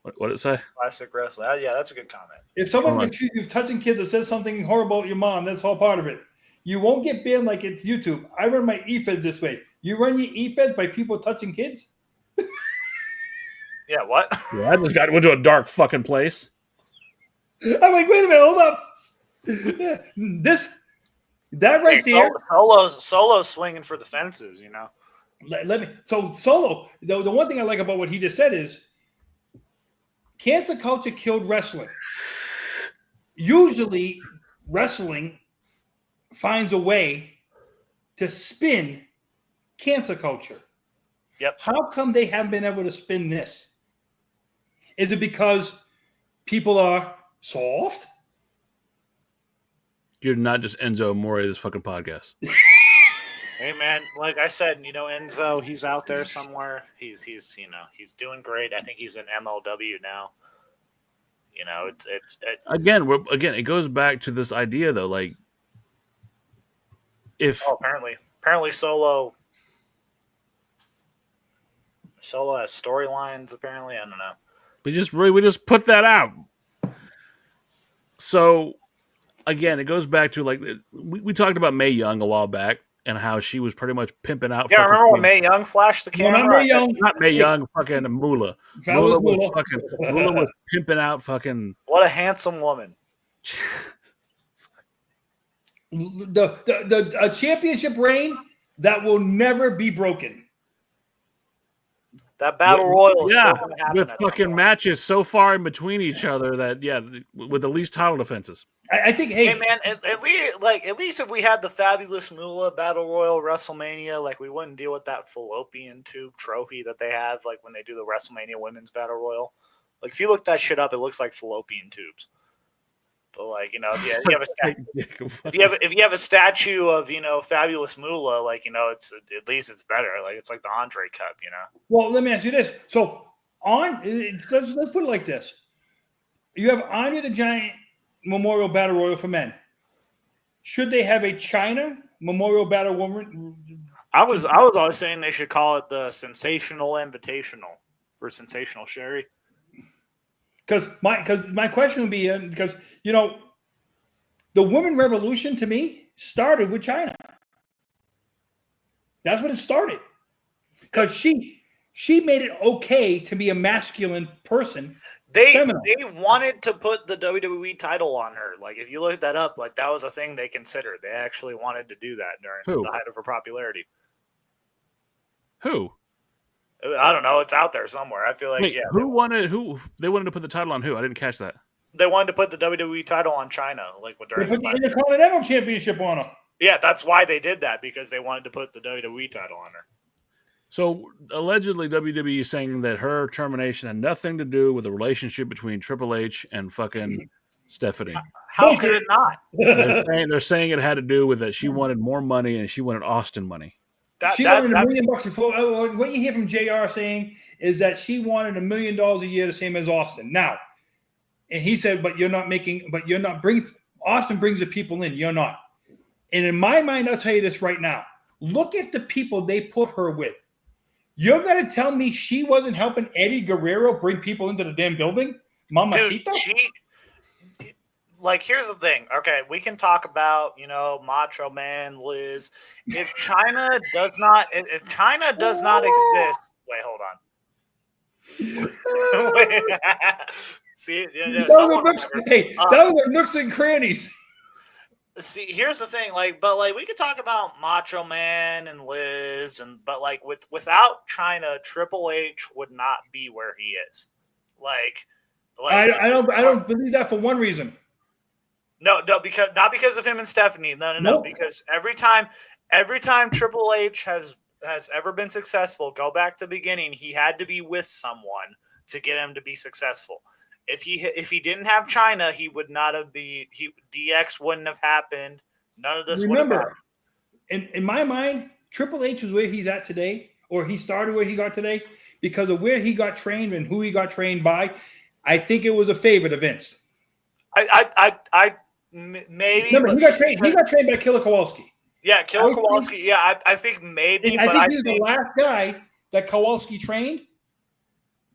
What did it say? Classic wrestling. Yeah, that's a good comment. If someone accused you of touching kids or says something horrible about your mom, that's all part of it. You won't get banned like it's YouTube. I run my e-feds this way. You run your e-feds by people touching kids? Yeah, what? Yeah, I just went to a dark fucking place. I'm like, wait a minute, hold up. That right there. Solo's swinging for the fences, Let me. So Solo, the one thing I like about what he just said is cancer culture killed wrestling. Usually, wrestling finds a way to spin cancer culture. Yep. How come they haven't been able to spin this? Is it because people are soft? You're not just Enzo Amore of this fucking podcast. Hey man, like I said, Enzo, he's out there somewhere. He's doing great. I think he's in MLW now. Again, it goes back to this idea though, like if apparently Solo has storylines. Apparently, I don't know. We just put that out. So again, it goes back to like we talked about Mae Young a while back. And how she was pretty much pimping out. Yeah, remember when Mae Young flashed the camera? Not Mae Young, fucking Moolah. Moolah was pimping out fucking. What a handsome woman. A championship reign that will never be broken. That battle royal is still going to happen. With fucking matches so far in between each other that, with the least title defenses. I think, hey man, at least if we had the Fabulous Moolah Battle Royal WrestleMania, like we wouldn't deal with that fallopian tube trophy that they have, like when they do the WrestleMania Women's Battle Royal. Like if you look that shit up, it looks like fallopian tubes. But like if you have a statue of Fabulous Moolah, like it's at least it's better. Like it's like the Andre Cup, Well, let me ask you this. So let's put it like this: you have Andre the Giant Memorial Battle Royal for men. Should they have a China Memorial Battle Woman? I was always saying they should call it the Sensational Invitational for Sensational Sherry? Because my question would be because the women revolution to me started with China. That's when it started. Because she made it okay to be a masculine person. They wanted to put the WWE title on her. Like, if you look that up, like, that was a thing they considered. They actually wanted to do that during the height of her popularity. Who? I don't know. It's out there somewhere. I feel like, Wait, they wanted to put the title on who? I didn't catch that. They wanted to put the WWE title on China. Like, they put the Intercontinental Championship on her. Yeah, that's why they did that, because they wanted to put the WWE title on her. So, allegedly, WWE is saying that her termination had nothing to do with the relationship between Triple H and fucking Stephanie. How could it not? They're saying it had to do with that she wanted more money and she wanted Austin money. She wanted $1 million before. What you hear from JR saying is that she wanted $1 million a year, the same as Austin. Now, and he said, Austin brings the people in. You're not. And in my mind, I'll tell you this right now. Look at the people they put her with. You're going to tell me she wasn't helping Eddie Guerrero bring people into the damn building? Mamacita? Dude, like, here's the thing. Okay, we can talk about, Macho Man, Liz. If China does not exist, wait, hold on. Wait. See, those are nooks and crannies. See, here's the thing. But we could talk about Macho Man and Liz, but without China, Triple H would not be where he is. I don't believe that for one reason. No, because not because of him and Stephanie. No. Nope. Because every time Triple H has ever been successful, go back to the beginning, he had to be with someone to get him to be successful. If he didn't have China, he would not have DX wouldn't have happened. None of this would have happened. In my mind, Triple H is where he's at today, or he started where he got today because of where he got trained and who he got trained by. I think it was a favor to Vince. Maybe. Remember, he got trained by Killer Kowalski. Yeah, Killer Kowalski. Yeah, I think maybe. I think he was the last guy that Kowalski trained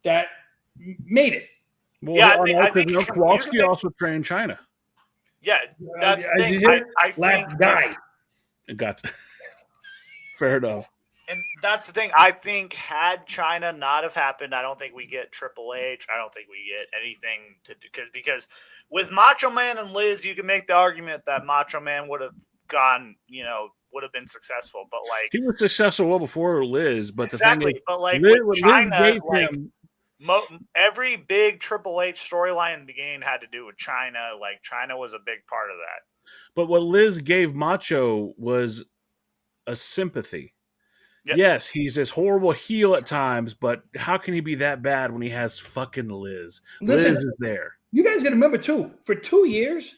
that made it. Well, yeah, I think Kowalski also trained China. Yeah, that's the thing. I last guy. Gotcha. Fair enough. And that's the thing. I think had China not have happened, I don't think we get Triple H. I don't think we get anything to do because with Macho Man and Liz, you can make the argument that Macho Man would have gone, would have been successful. But he was successful well before Liz. But exactly. The thing is, but with China, every big Triple H storyline in the beginning had to do with China. China was a big part of that. But what Liz gave Macho was a sympathy. Yep. Yes, he's this horrible heel at times, but how can he be that bad when he has fucking Liz? Listen, Liz is there. You guys got to remember, too, for 2 years,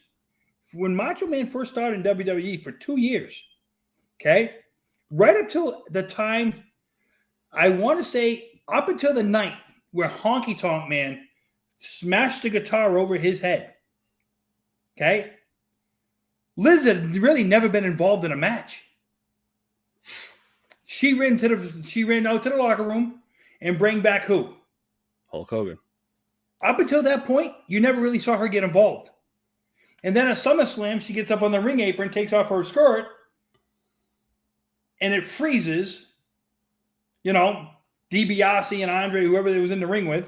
when Macho Man first started in WWE, for 2 years, okay, right up till the time, I want to say up until the night where Honky Tonk Man smashed the guitar over his head, okay, Liz had really never been involved in a match. She ran out to the locker room and bring back who? Hulk Hogan. Up until that point, you never really saw her get involved. And then at SummerSlam, she gets up on the ring apron, takes off her skirt, and it freezes, DiBiase and Andre, whoever they was in the ring with.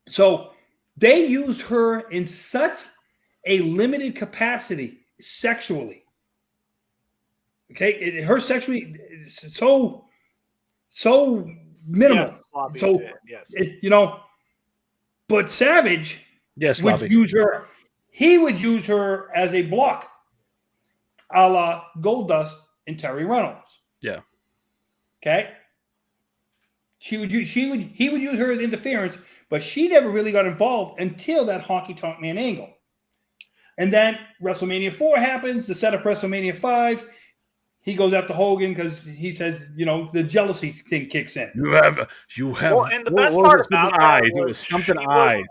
So they used her in such a limited capacity sexually. Okay, her sexually so minimal. Yes, but Savage would use her. He would use her as a block, a la Goldust and Terry Reynolds. Yeah. Okay. He would use her as interference, but she never really got involved until that Honky Tonk Man angle. And then WrestleMania 4 happens, the setup WrestleMania 5. He goes after Hogan because he says, the jealousy thing kicks in. You have. Well, and the best part about that was something eyes.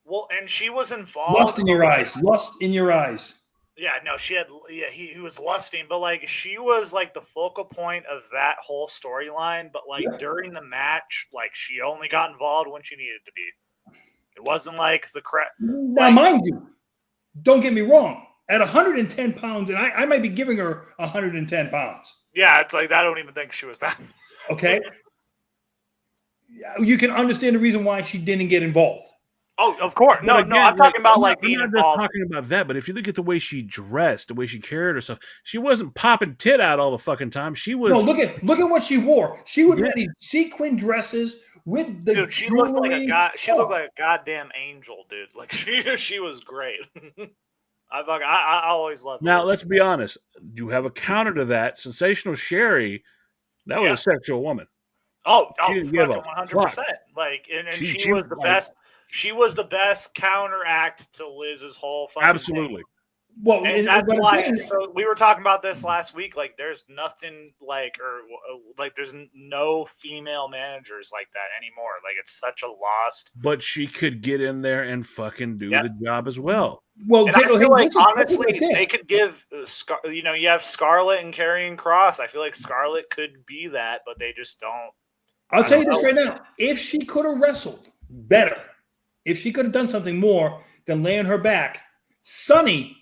Well, and she was involved. Lust in your eyes. Yeah, no, she had. Yeah, he was lusting, but like she was like the focal point of that whole storyline. But like during the match, like she only got involved when she needed to be. It wasn't like the crap. Now, mind you, don't get me wrong. At 110 pounds, and I might be giving her 110 pounds. Yeah, it's like I don't even think she was that. Okay, you can understand the reason why she didn't get involved. Oh, of course. No, But again, I'm talking about like I'm being not just involved. talking about that, but if you look at the way she dressed, the way she carried herself, she wasn't popping tit out all the fucking time. She was. No, look at what she wore. She would wear these sequin dresses with the Dude, she jewelry. looked like a god. She looked like a goddamn angel, dude. Like she was great. I always loved her. Now, let's be honest. You have a counter to that. Sensational Sherry, that was a sexual woman. She didn't give a 100%. Like, and she was the best. She was the best counteract to Liz's whole fucking absolutely. Thing. Well, and that's why. So we were talking about this last week. Like, there's nothing like, or like, there's no female managers like that anymore. Like, it's such a lost. But she could get in there and fucking do the job as well. Well, and I feel like honestly, they could give. You have Scarlett and Karrion Kross. I feel like Scarlett could be that, but they just don't. I'll tell you this right now: if she could have wrestled better, if she could have done something more than laying her back, Sunny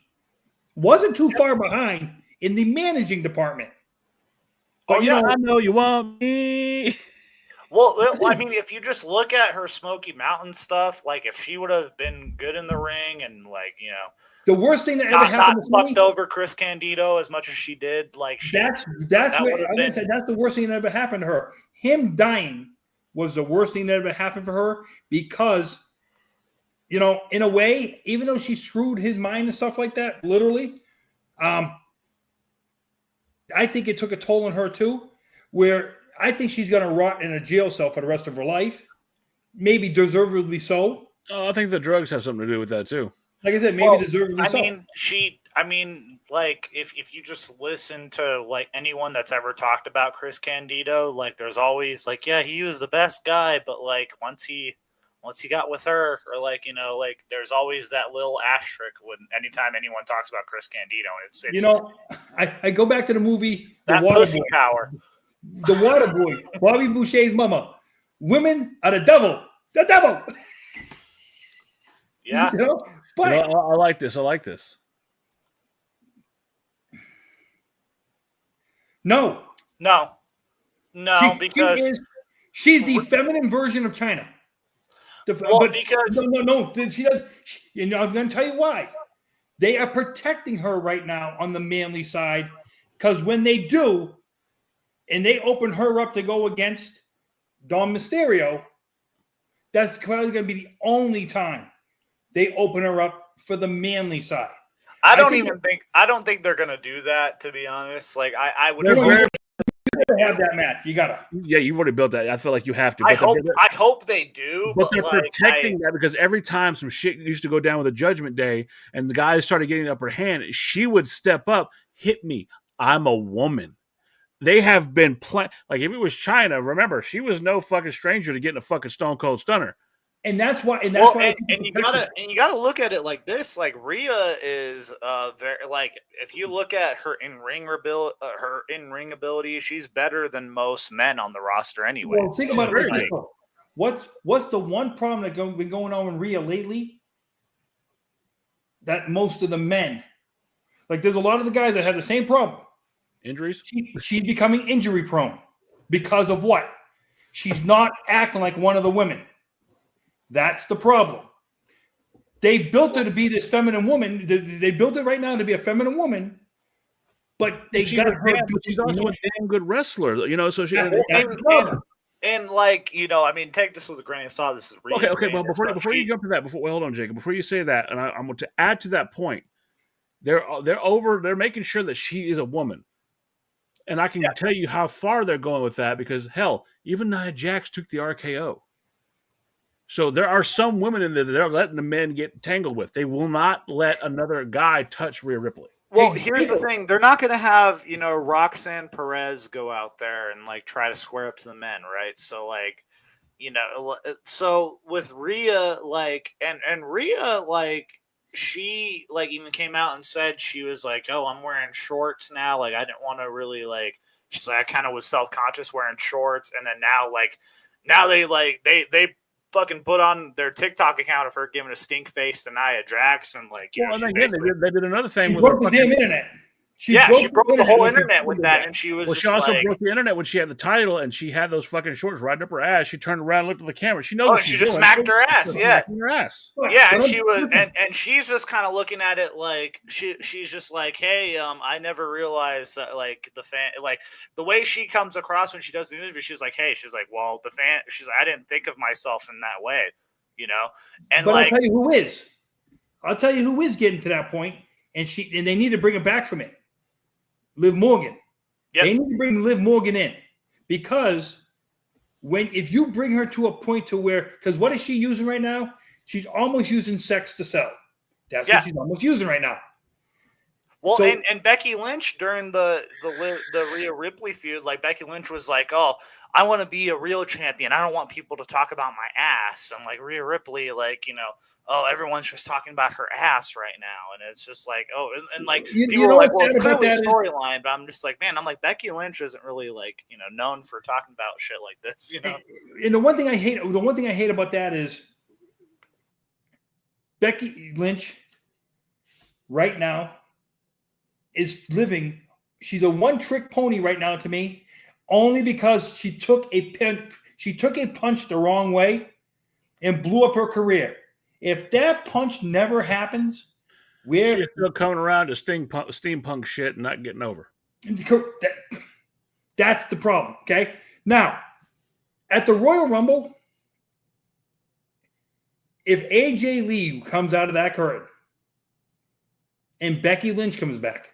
wasn't too far behind in the managing department. But I know you want me. Well, I mean, if you just look at her Smoky Mountain stuff, like if she would have been good in the ring and like the worst thing that ever happened to fucked over Chris Candido as much as she did, like that's what I'm gonna say. That's the worst thing that ever happened to her. Him dying was the worst thing that ever happened for her because, in a way, even though she screwed his mind and stuff like that, literally, I think it took a toll on her too. Where I think she's going to rot in a jail cell for the rest of her life, maybe deservedly so. Oh, I think the drugs have something to do with that too. Like I said, maybe deservedly so. I mean, like if you just listen to like anyone that's ever talked about Chris Candido, like there's always like, yeah, he was the best guy, but like once he got with her, or like like there's always that little asterisk when anytime anyone talks about Chris Candido, it's I go back to the movie that pussy power. The Water Boy, Bobby Boucher's mama. Women are the devil. The devil. Yeah. But I like this. I like this. No, because she's the feminine version of China. Because no, she does. I'm going to tell you why. They are protecting her right now on the manly side because when they do, and they open her up to go against Dom Mysterio, that's probably going to be the only time they open her up for the manly side. I don't think they're going to do that, to be honest. Like I would have that match. You gotta. Yeah, you've already built that. I feel like you have to. I hope they do. But they're protecting that because every time some shit used to go down with a Judgment Day and the guys started getting the upper hand, she would step up, hit me. I'm a woman. They have been playing like if it was China. Remember, she was no fucking stranger to getting a fucking Stone Cold Stunner. And that's why. And you gotta look at it like this. Like Rhea is very like if you look at her in ring ability, she's better than most men on the roster anyway. Well, think about it. Like what's the one problem that's been going on with Rhea lately? That most of the men, like there's a lot of the guys that have the same problem. Injuries. She's becoming injury prone because of what? She's not acting like one of the women. That's the problem. They built her to be this feminine woman. They built it right now to be a feminine woman, but they got her. But she's also a damn good wrestler, So she. And like I mean, take this with a grain of salt. This is okay. Well, before you jump to that, hold on, Jacob. Before you say that, and I'm going to add to that point. They're making sure that she is a woman, and I can tell you how far they're going with that because hell, even Nia Jax took the RKO. So there are some women in there that they're letting the men get tangled with. They will not let another guy touch Rhea Ripley. Well, here's the thing. They're not going to have, Roxanne Perez go out there and, like, try to square up to the men, right? So, like, so with Rhea, like, and Rhea, like, she like even came out and said she was like, oh, I'm wearing shorts now. Like I didn't want to really like. She's like, I kind of was self-conscious wearing shorts, and then now they fucking put on their TikTok account of her giving a stink face to Nia Jax, and like, you know, and again, they did another thing with broke the damn internet. She broke the whole internet with that, and she was. Well, she also broke the internet when she had the title, and she had those fucking shorts right up her ass. She turned around, and looked at the camera. She knows. Oh, she just smacked her ass. Yeah, her ass. Yeah, and she was, and she's just kind of looking at it like she's just like, hey, I never realized that like the fan, like the way she comes across when she does the interview, she's like, hey, she's like, well, the fan, she's like, I didn't think of myself in that way, you know, and but like, I'll tell you who is. I'll tell you who is getting to that point, and they need to bring her back from it. Liv Morgan. Yep. They need to bring Liv Morgan in because if you bring her to a point to where, because what is she using right now? She's almost using sex to sell. That's what she's almost using right now. Well, so, and Becky Lynch during the Rhea Ripley feud, like Becky Lynch was like, oh, I want to be a real champion. I don't want people to talk about my ass. And like Rhea Ripley, like, you know, oh, everyone's just talking about her ass right now. And it's just like, oh, and like people are like, well, it's clearly a storyline. But I'm just like, man, I'm like, Becky Lynch isn't really like, you know, known for talking about shit like this, you know? And the one thing I hate about that is Becky Lynch right now is living. She's a one-trick pony right now to me, only because she took a punch the wrong way and blew up her career. If that punch never happens, she's still coming around to steampunk shit and not getting over. That's the problem. Okay. Now, at the Royal Rumble, if AJ Lee comes out of that curtain and Becky Lynch comes back,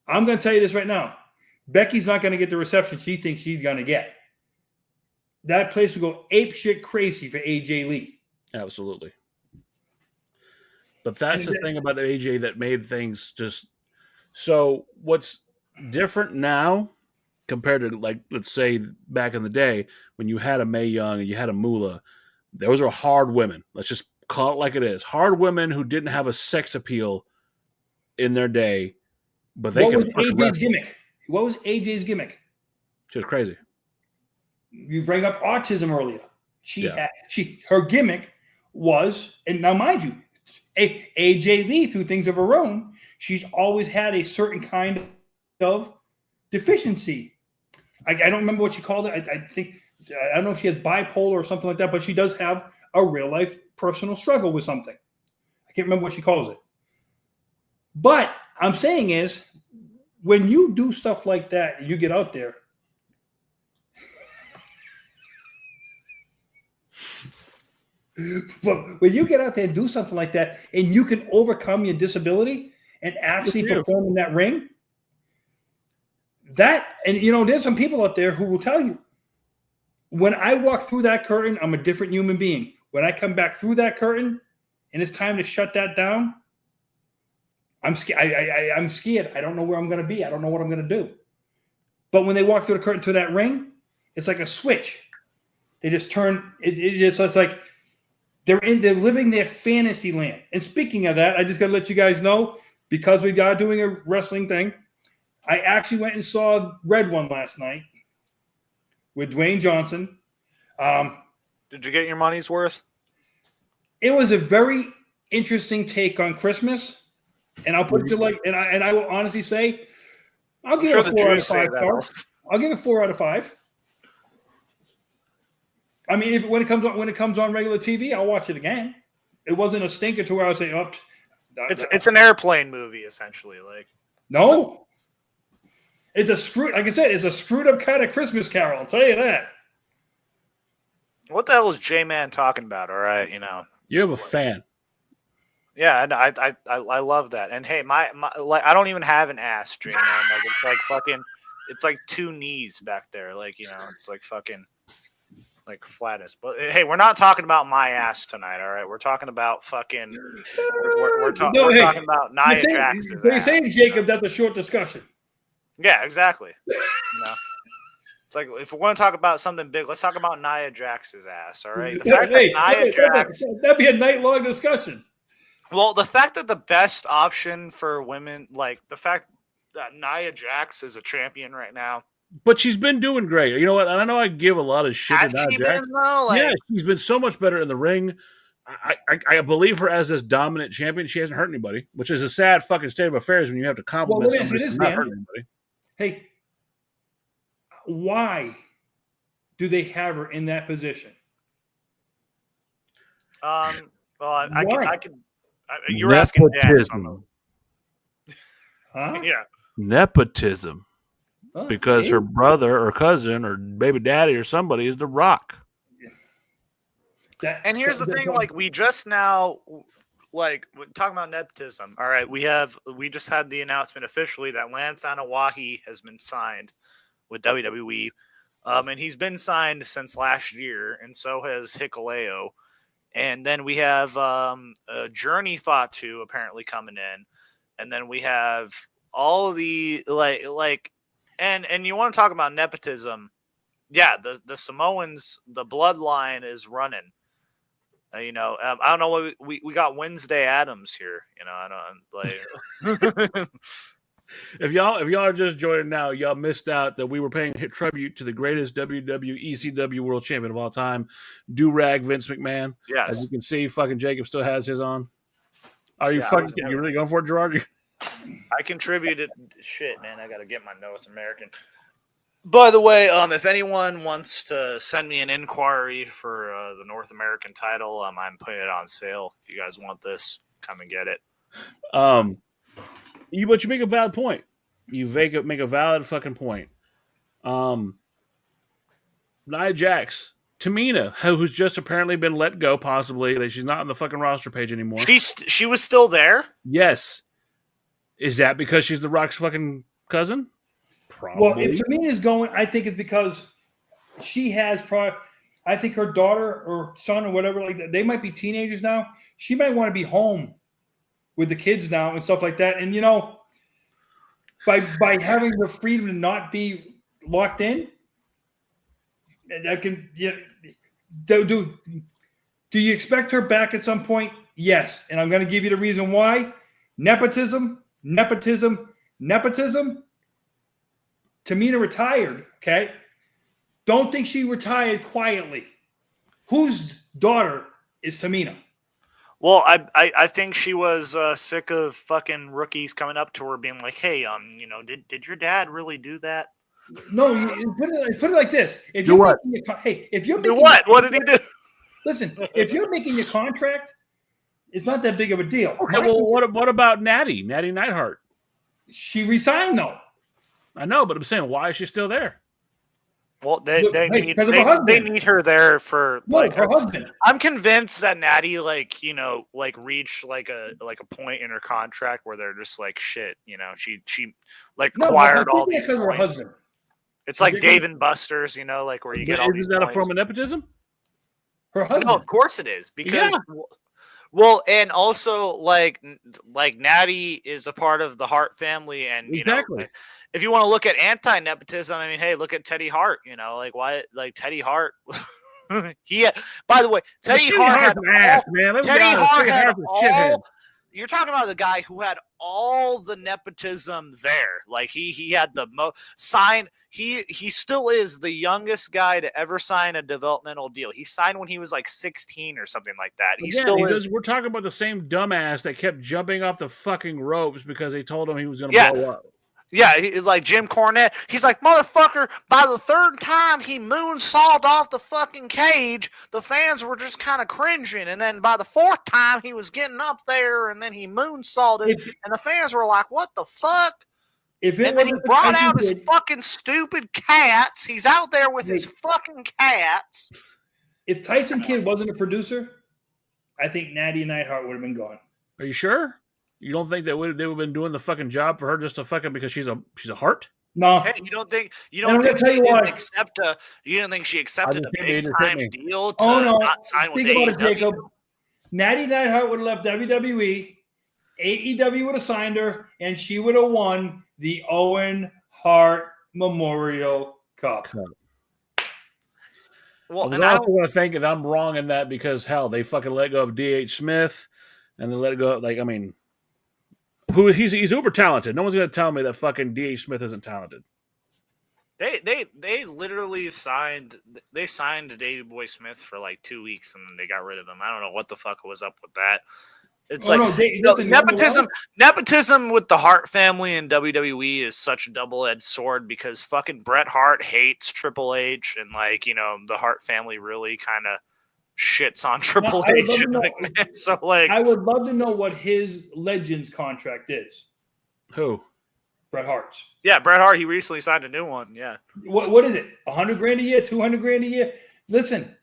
I'm going to tell you this right now. Becky's not going to get the reception she thinks she's going to get. That place will go ape shit crazy for AJ Lee. Absolutely. But that's the thing about AJ that made things just so. What's different now compared to, like, let's say back in the day when you had a Mae Young and you had a Moolah, those are hard women. Let's just call it like it is. Hard women who didn't have a sex appeal in their day, but they can. What was AJ's gimmick? She was crazy. You bring up autism earlier. Her gimmick was, and now mind you, AJ Lee, through things of her own, she's always had a certain kind of deficiency. I don't remember what she called it. I don't know if she had bipolar or something like that, but she does have a real life personal struggle with something. I can't remember what she calls it. But I'm saying is, when you do stuff like that, you get out there. But when you get out there and do something like that, and you can overcome your disability and actually perform in that ring, and you know, there's some people out there who will tell you, when I walk through that curtain, I'm a different human being. When I come back through that curtain and it's time to shut that down, I'm scared. I'm scared. I don't know where I'm going to be. I don't know what I'm going to do. But when they walk through the curtain to that ring, it's like a switch. They just turn. It's like they're living their fantasy land. And speaking of that, I just got to let you guys know, because we got doing a wrestling thing, I actually went and saw Red One last night with Dwayne Johnson. Did you get your money's worth? It was a very interesting take on Christmas. And I'll put it to and I will honestly say, I'll give it a 4 out of 5 stars. I'll give it 4 out of 5. I mean, when it comes on regular TV, I'll watch it again. It wasn't a stinker to where I would say, "Oh, it's an airplane movie, essentially." Like, no, it's like I said, it's a screwed up kind of Christmas Carol. I'll tell you that. What the hell is J-Man talking about? All right, you know, you have a fan. Yeah, and I love that. And hey, my like, I don't even have an ass, J-Man. Like, it's like fucking, it's like 2 knees back there. Like, you know, it's like fucking. Like flattest, but hey, we're not talking about my ass tonight, all right? We're talking about fucking. We're talking about Nia Jax. You're saying, Jacob, that's a short discussion. Yeah, exactly. You know, it's like if we want to talk about something big, let's talk about Nia Jax's ass, all right? The fact that Nia Jax, that'd be a night-long discussion. Well, the fact that the best option for women, like the fact that Nia Jax is a champion right now. But she's been doing great. You know what? And I know I give a lot of shit Has to Nia she Jax. been though? Like, Yeah, she's been so much better in the ring. I believe her as this dominant champion. She hasn't hurt anybody, which is a sad fucking state of affairs when you have to compliment let me ask you somebody this, for not Dan. hurting anybody. Hey, why do they have her in that position? well, I Why? can. You're asking Dan. Nepotism. Huh? Yeah. Nepotism. Huh? Because See? her brother or cousin or baby daddy or somebody is The Rock. That- And here's the thing: like, we just now, like, we're talking about nepotism. All right, we just had the announcement officially that Lance Anawahi has been signed with WWE, and he's been signed since last year, and so has Hikuleo. And then we have Journey Fatu apparently coming in, and then we have all the like, and you want to talk about nepotism? Yeah, the Samoans, the bloodline is running. I don't know what we got Wednesday Addams here. I don't like. If y'all are just joining now, y'all missed out that we were paying tribute to the greatest WWE ECW World Champion of all time, Do-Rag Vince McMahon. Yes. As you can see, fucking Jacob still has his on. Are you you really going for it, Gerard? I contributed. Shit, man, I got to get my North American. By the way, if anyone wants to send me an inquiry for the North American title, I'm putting it on sale. If you guys want this, come and get it. But you make a valid point. You make a valid fucking point. Nia Jax, Tamina, who's just apparently been let go, possibly that she's not on the fucking roster page anymore. She was still there. Yes. Is that because she's The Rock's fucking cousin? Probably. Well, if Tamina's going, I think it's because she has I think her daughter or son or whatever like that, they might be teenagers now. She might want to be home with the kids now and stuff like that. And by having the freedom to not be locked in, that can do you expect her back at some point? Yes. And I'm going to give you the reason why. Nepotism. Tamina retired, okay? Don't think she retired quietly. Whose daughter is Tamina? Well, I think she was sick of fucking rookies coming up to her being like, "Hey, did your dad really do that?" No, you put it like this: if Do you're what? if you're Do making what? What did he do? Listen, if you're making your contract, it's not that big of a deal. Okay, well, what about Natty Neidhart? She resigned though. I know, but I'm saying, why is she still there? Well, they need her there for her husband. I'm convinced that Natty reached like a point in her contract where they're just like shit. She acquired all these points. Her husband. It's like Dave and Buster's, where you get all these. Is that a form of nepotism? Her husband. No, of course it is because. Yeah. Well, and also like Natty is a part of the Hart family, and exactly. If you want to look at anti-nepotism, hey, look at Teddy Hart. Teddy Hart. By the way, Teddy Hart had an ass, man. Teddy Hart had all. You're talking about the guy who had all the nepotism there. Like he had the sign. He still is the youngest guy to ever sign a developmental deal. He signed when he was like 16 or something like that. He still is. We're talking about the same dumbass that kept jumping off the fucking ropes because they told him he was going to blow up. Yeah, like Jim Cornette. He's like, motherfucker, by the third time he moonsaulted off the fucking cage, the fans were just kind of cringing. And then by the fourth time, he was getting up there, and then he moonsaulted, and the fans were like, what the fuck? And then he brought out his fucking stupid cats. He's out there with his fucking cats. If Tyson Kidd wasn't a producer, I think Natty Neidhart would have been gone. Are you sure? You don't think they would have been doing the fucking job for her just to fucking because she's a heart? No. Hey, you don't think she didn't accept she accepted a big time deal to not sign with AEW? About it, Jacob. Natty Neidhart would have left WWE. AEW would have signed her, and she would have won the Owen Hart Memorial Cup. Well, I was also going to think that I'm wrong in that because hell, they fucking let go of D.H. Smith. and then let it go. Like, I mean, he's uber talented. No one's gonna tell me that fucking D.H. Smith isn't talented. They literally signed Davey Boy Smith for like 2 weeks and then they got rid of him. I don't know what the fuck was up with that. It's nepotism with the Hart family and WWE is such a double-edged sword because fucking Bret Hart hates Triple H and like, you know, the Hart family really kind of shits on Triple H and McMahon. So like, I would love to know what his Legends contract is. Who? Bret Hart's. Yeah, Bret Hart. He recently signed a new one. Yeah. What is it? $100,000 a year? $200,000 a year? Listen,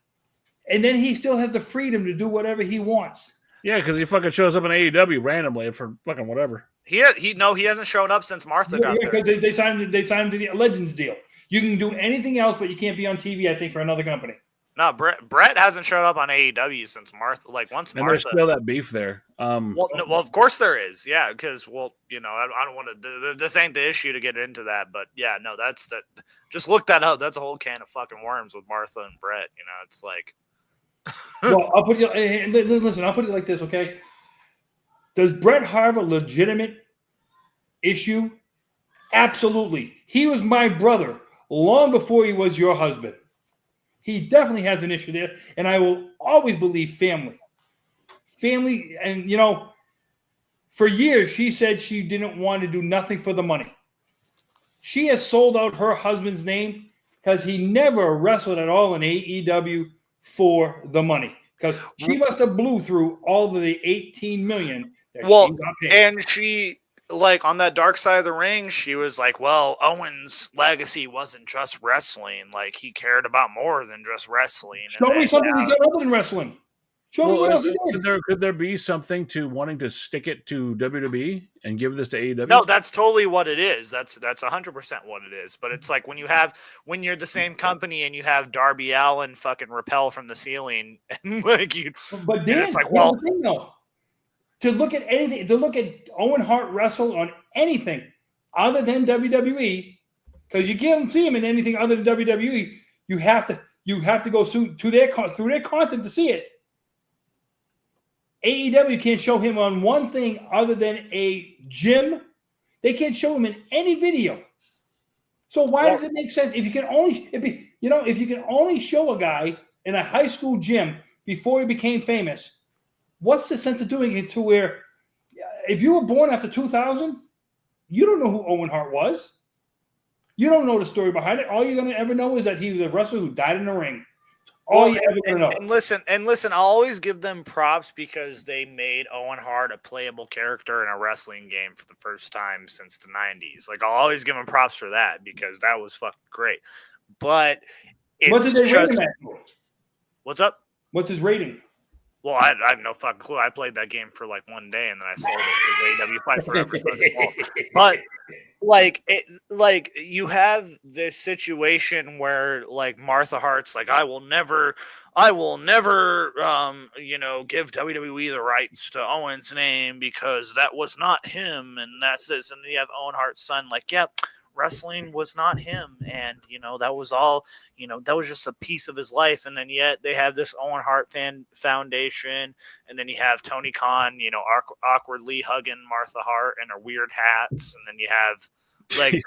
and then he still has the freedom to do whatever he wants. Yeah, because he fucking shows up in AEW randomly for fucking whatever. He hasn't shown up since Martha got there. Because they signed him to the Legends deal. You can do anything else, but you can't be on TV. I think for another company. No, Brett hasn't showed up on AEW since Martha. Like once and Martha. There's still that beef there. Well, of course there is. Yeah, because you know, I don't want to. This ain't the issue to get into that, but yeah, no, that's that. Just look that up. That's a whole can of fucking worms with Martha and Brett. You know, it's like. Well, I'll put it like this, okay? Does Brett have a legitimate issue? Absolutely. He was my brother long before he was your husband. He definitely has an issue there, and I will always believe family. Family, and, you know, for years, she said she didn't want to do nothing for the money. She has sold out her husband's name because he never wrestled at all in AEW for the money. Because she must have blew through all of the $18 million that she got paid. And she... like on that Dark Side of the Ring, she was like, well, Owen's legacy wasn't just wrestling. Like he cared about more than just wrestling. Show me something he's done other than wrestling. Show me what else he did. Could there be something to wanting to stick it to WWE and give this to AEW? No, that's totally what it is. That's 100% what it is. But it's like when you're the same company and you have Darby Allin fucking rappel from the ceiling and like you. But Dan, it's like, well, to look at anything, to look at Owen Hart wrestle on anything other than WWE, because you can't see him in anything other than WWE. You have to go through their content to see it. AEW can't show him on one thing other than a gym. They can't show him in any video. So why does it make sense if you can only show a guy in a high school gym before he became famous? What's the sense of doing it to where if you were born after 2000, you don't know who Owen Hart was. You don't know the story behind it. All you're going to ever know is that he was a wrestler who died in the ring. All you ever going to know. And listen, I'll always give them props because they made Owen Hart a playable character in a wrestling game for the first time since the 90s. Like, I'll always give them props for that because that was fucking great. But what did they rate him at? What's up? What's his rating? Well, I have no fucking clue. I played that game for like one day and then I sold it because AEW Fight Forever. But like you have this situation where like Martha Hart's like, I will never give WWE the rights to Owen's name because that was not him and that's this. And you have Owen Hart's son like, yeah, wrestling was not him, and that was all, that was just a piece of his life. And then yet they have this Owen Hart Foundation, and then you have Tony Khan, awkwardly hugging Martha Hart in her weird hats, and then you have like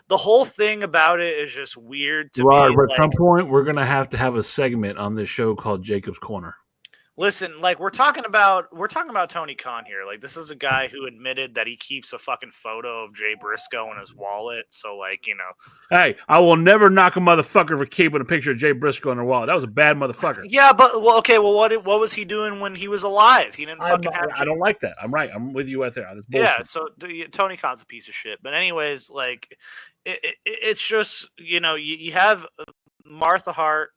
the whole thing about it is just weird to me. But at some point we're gonna have to have a segment on this show called Jacob's Corner. Listen, like we're talking about Tony Khan here. Like this is a guy who admitted that he keeps a fucking photo of Jay Briscoe in his wallet. So like, hey, I will never knock a motherfucker for keeping a picture of Jay Briscoe in their wallet. That was a bad motherfucker. Yeah, but what was he doing when he was alive? He didn't fucking have. I don't like that. I'm right. I'm with you right there. Yeah. So Tony Khan's a piece of shit. But anyways, like it's just you have Martha Hart,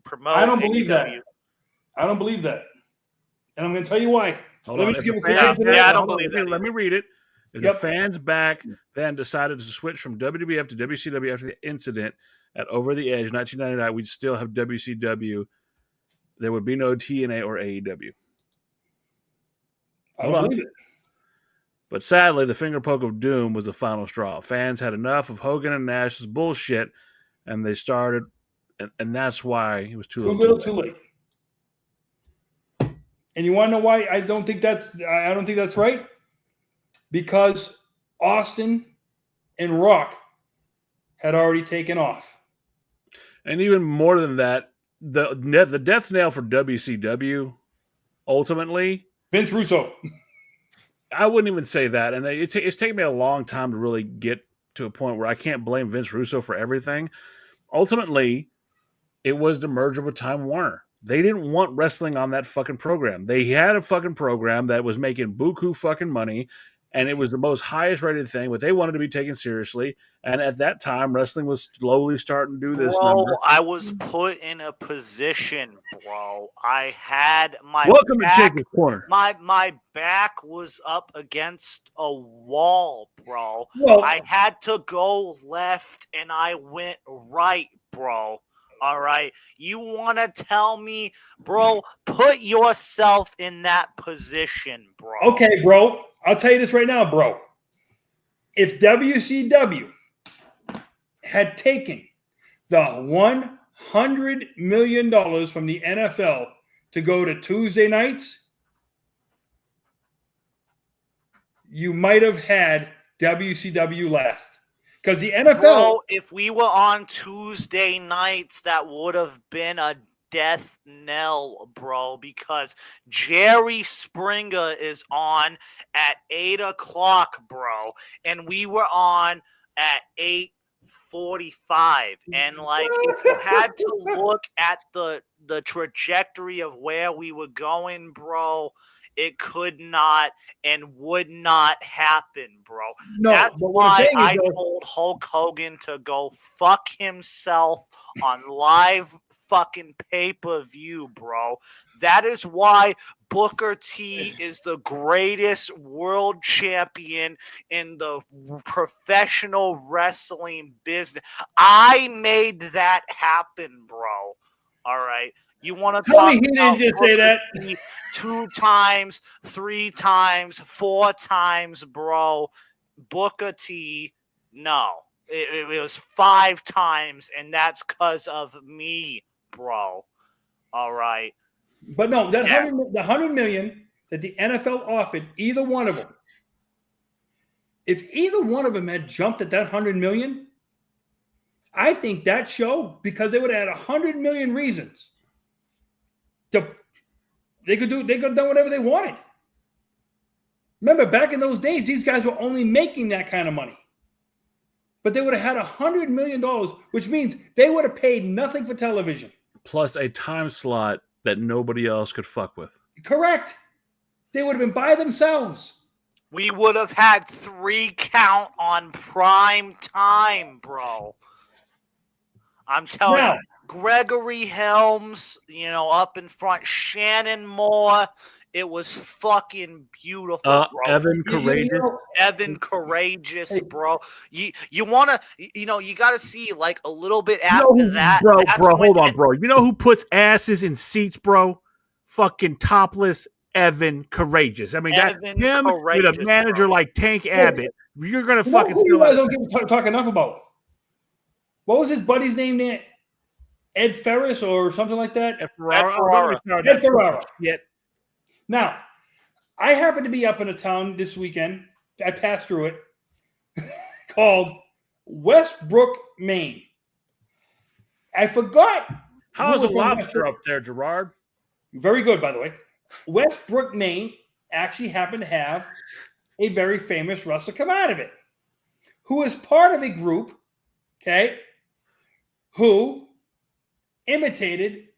promote. I don't believe that. I don't believe that. And I'm going to tell you why. I don't believe that. Let me read it. If the fans back then decided to switch from WWF to WCW after the incident at Over the Edge 1999, we'd still have WCW. There would be no TNA or AEW. I don't believe it. But sadly, the finger poke of doom was the final straw. Fans had enough of Hogan and Nash's bullshit, and they started, and that's why he was too little too late. And you want to know why I don't think that's right? Because Austin and Rock had already taken off. And even more than that, the death nail for WCW, ultimately, Vince Russo. I wouldn't even say that. And it's taken me a long time to really get to a point where I can't blame Vince Russo for everything. Ultimately, it was the merger with Time Warner. They didn't want wrestling on that fucking program. They had a fucking program that was making buku fucking money, and it was the most highest rated thing, but they wanted to be taken seriously. And at that time, wrestling was slowly starting to do this. Bro, I was put in a position, bro. I had my Welcome back, to Jacob's Corner. My back was up against a wall, bro. Well, I had to go left and I went right, bro. All right. You want to tell me, bro, put yourself in that position, bro. okay, bro. I'll tell you this right now, bro. If WCW had taken the $100 million from the NFL to go to Tuesday nights, you might have had WCW last. Because the NFL... Bro, if we were on Tuesday nights, that would have been a death knell, bro, because Jerry Springer is on at 8 o'clock, bro, and we were on at 8:45. And like, if you had to look at the trajectory of where we were going, bro, it could not and would not happen, bro. No, that's but what I'm why saying is, I though, told Hulk Hogan to go fuck himself on live fucking pay-per-view, bro. That is why Booker T is the greatest world champion in the professional wrestling business. I made that happen, bro. All right. You want to tell talk me he about didn't just say that. 2 times, 3 times, 4 times, bro. Booker T, no. It was 5 times, and that's because of me, bro. All right. But no, that the $100 million that the NFL offered, either one of them, if either one of them had jumped at that $100 million, I think that show, because they would have had 100 million reasons they could have done whatever they wanted. Remember, back in those days, these guys were only making that kind of money. But they would have had $100 million, which means they would have paid nothing for television. Plus a time slot that nobody else could fuck with. Correct. They would have been by themselves. We would have had 3 count on prime time, bro. I'm telling you. Gregory Helms, up in front. Shannon Moore. It was fucking beautiful, bro. Evan Courageous. Evan Courageous, bro. You want to, you got to see like a little bit after that. Bro, hold on, bro. You know who puts asses in seats, bro? Fucking topless Evan Courageous. I mean, him with a manager like Tank Abbott. You're going to fucking still... You guys don't get to talk enough about. What was his buddy's name there? Ed Ferris or something like that? Ed Ferrara. Ed Ferrara. Yeah. Now, I happened to be up in a town this weekend. I passed through it. Called Westbrook, Maine. I forgot. How's the lobster up there, Gerard? Very good, by the way. Westbrook, Maine actually happened to have a very famous wrestler come out of it, who is part of a group, okay, who imitated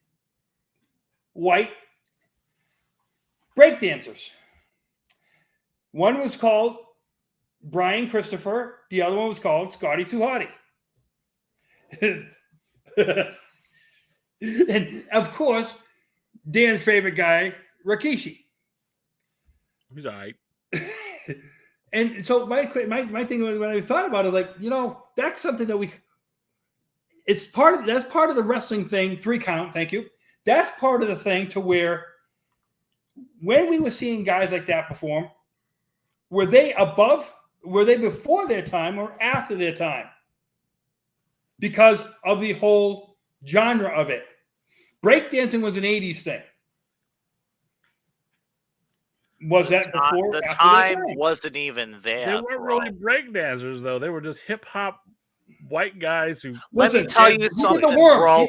white breakdancers. One was called Brian Christopher. The other one was called Scotty Too Hottie. And of course, Dan's favorite guy, Rikishi. He's all right. And so my thing when I thought about it, like, that's something that that's part of the wrestling thing. 3 count, thank you. That's part of the thing to where when we were seeing guys like that perform, were they before their time or after their time? Because of the whole genre of it. Breakdancing was an 80s thing. Was that before? The after that time wasn't even there. They weren't bro. really breakdancers though. They were just hip hop white guys who. Let me tell you something, bro.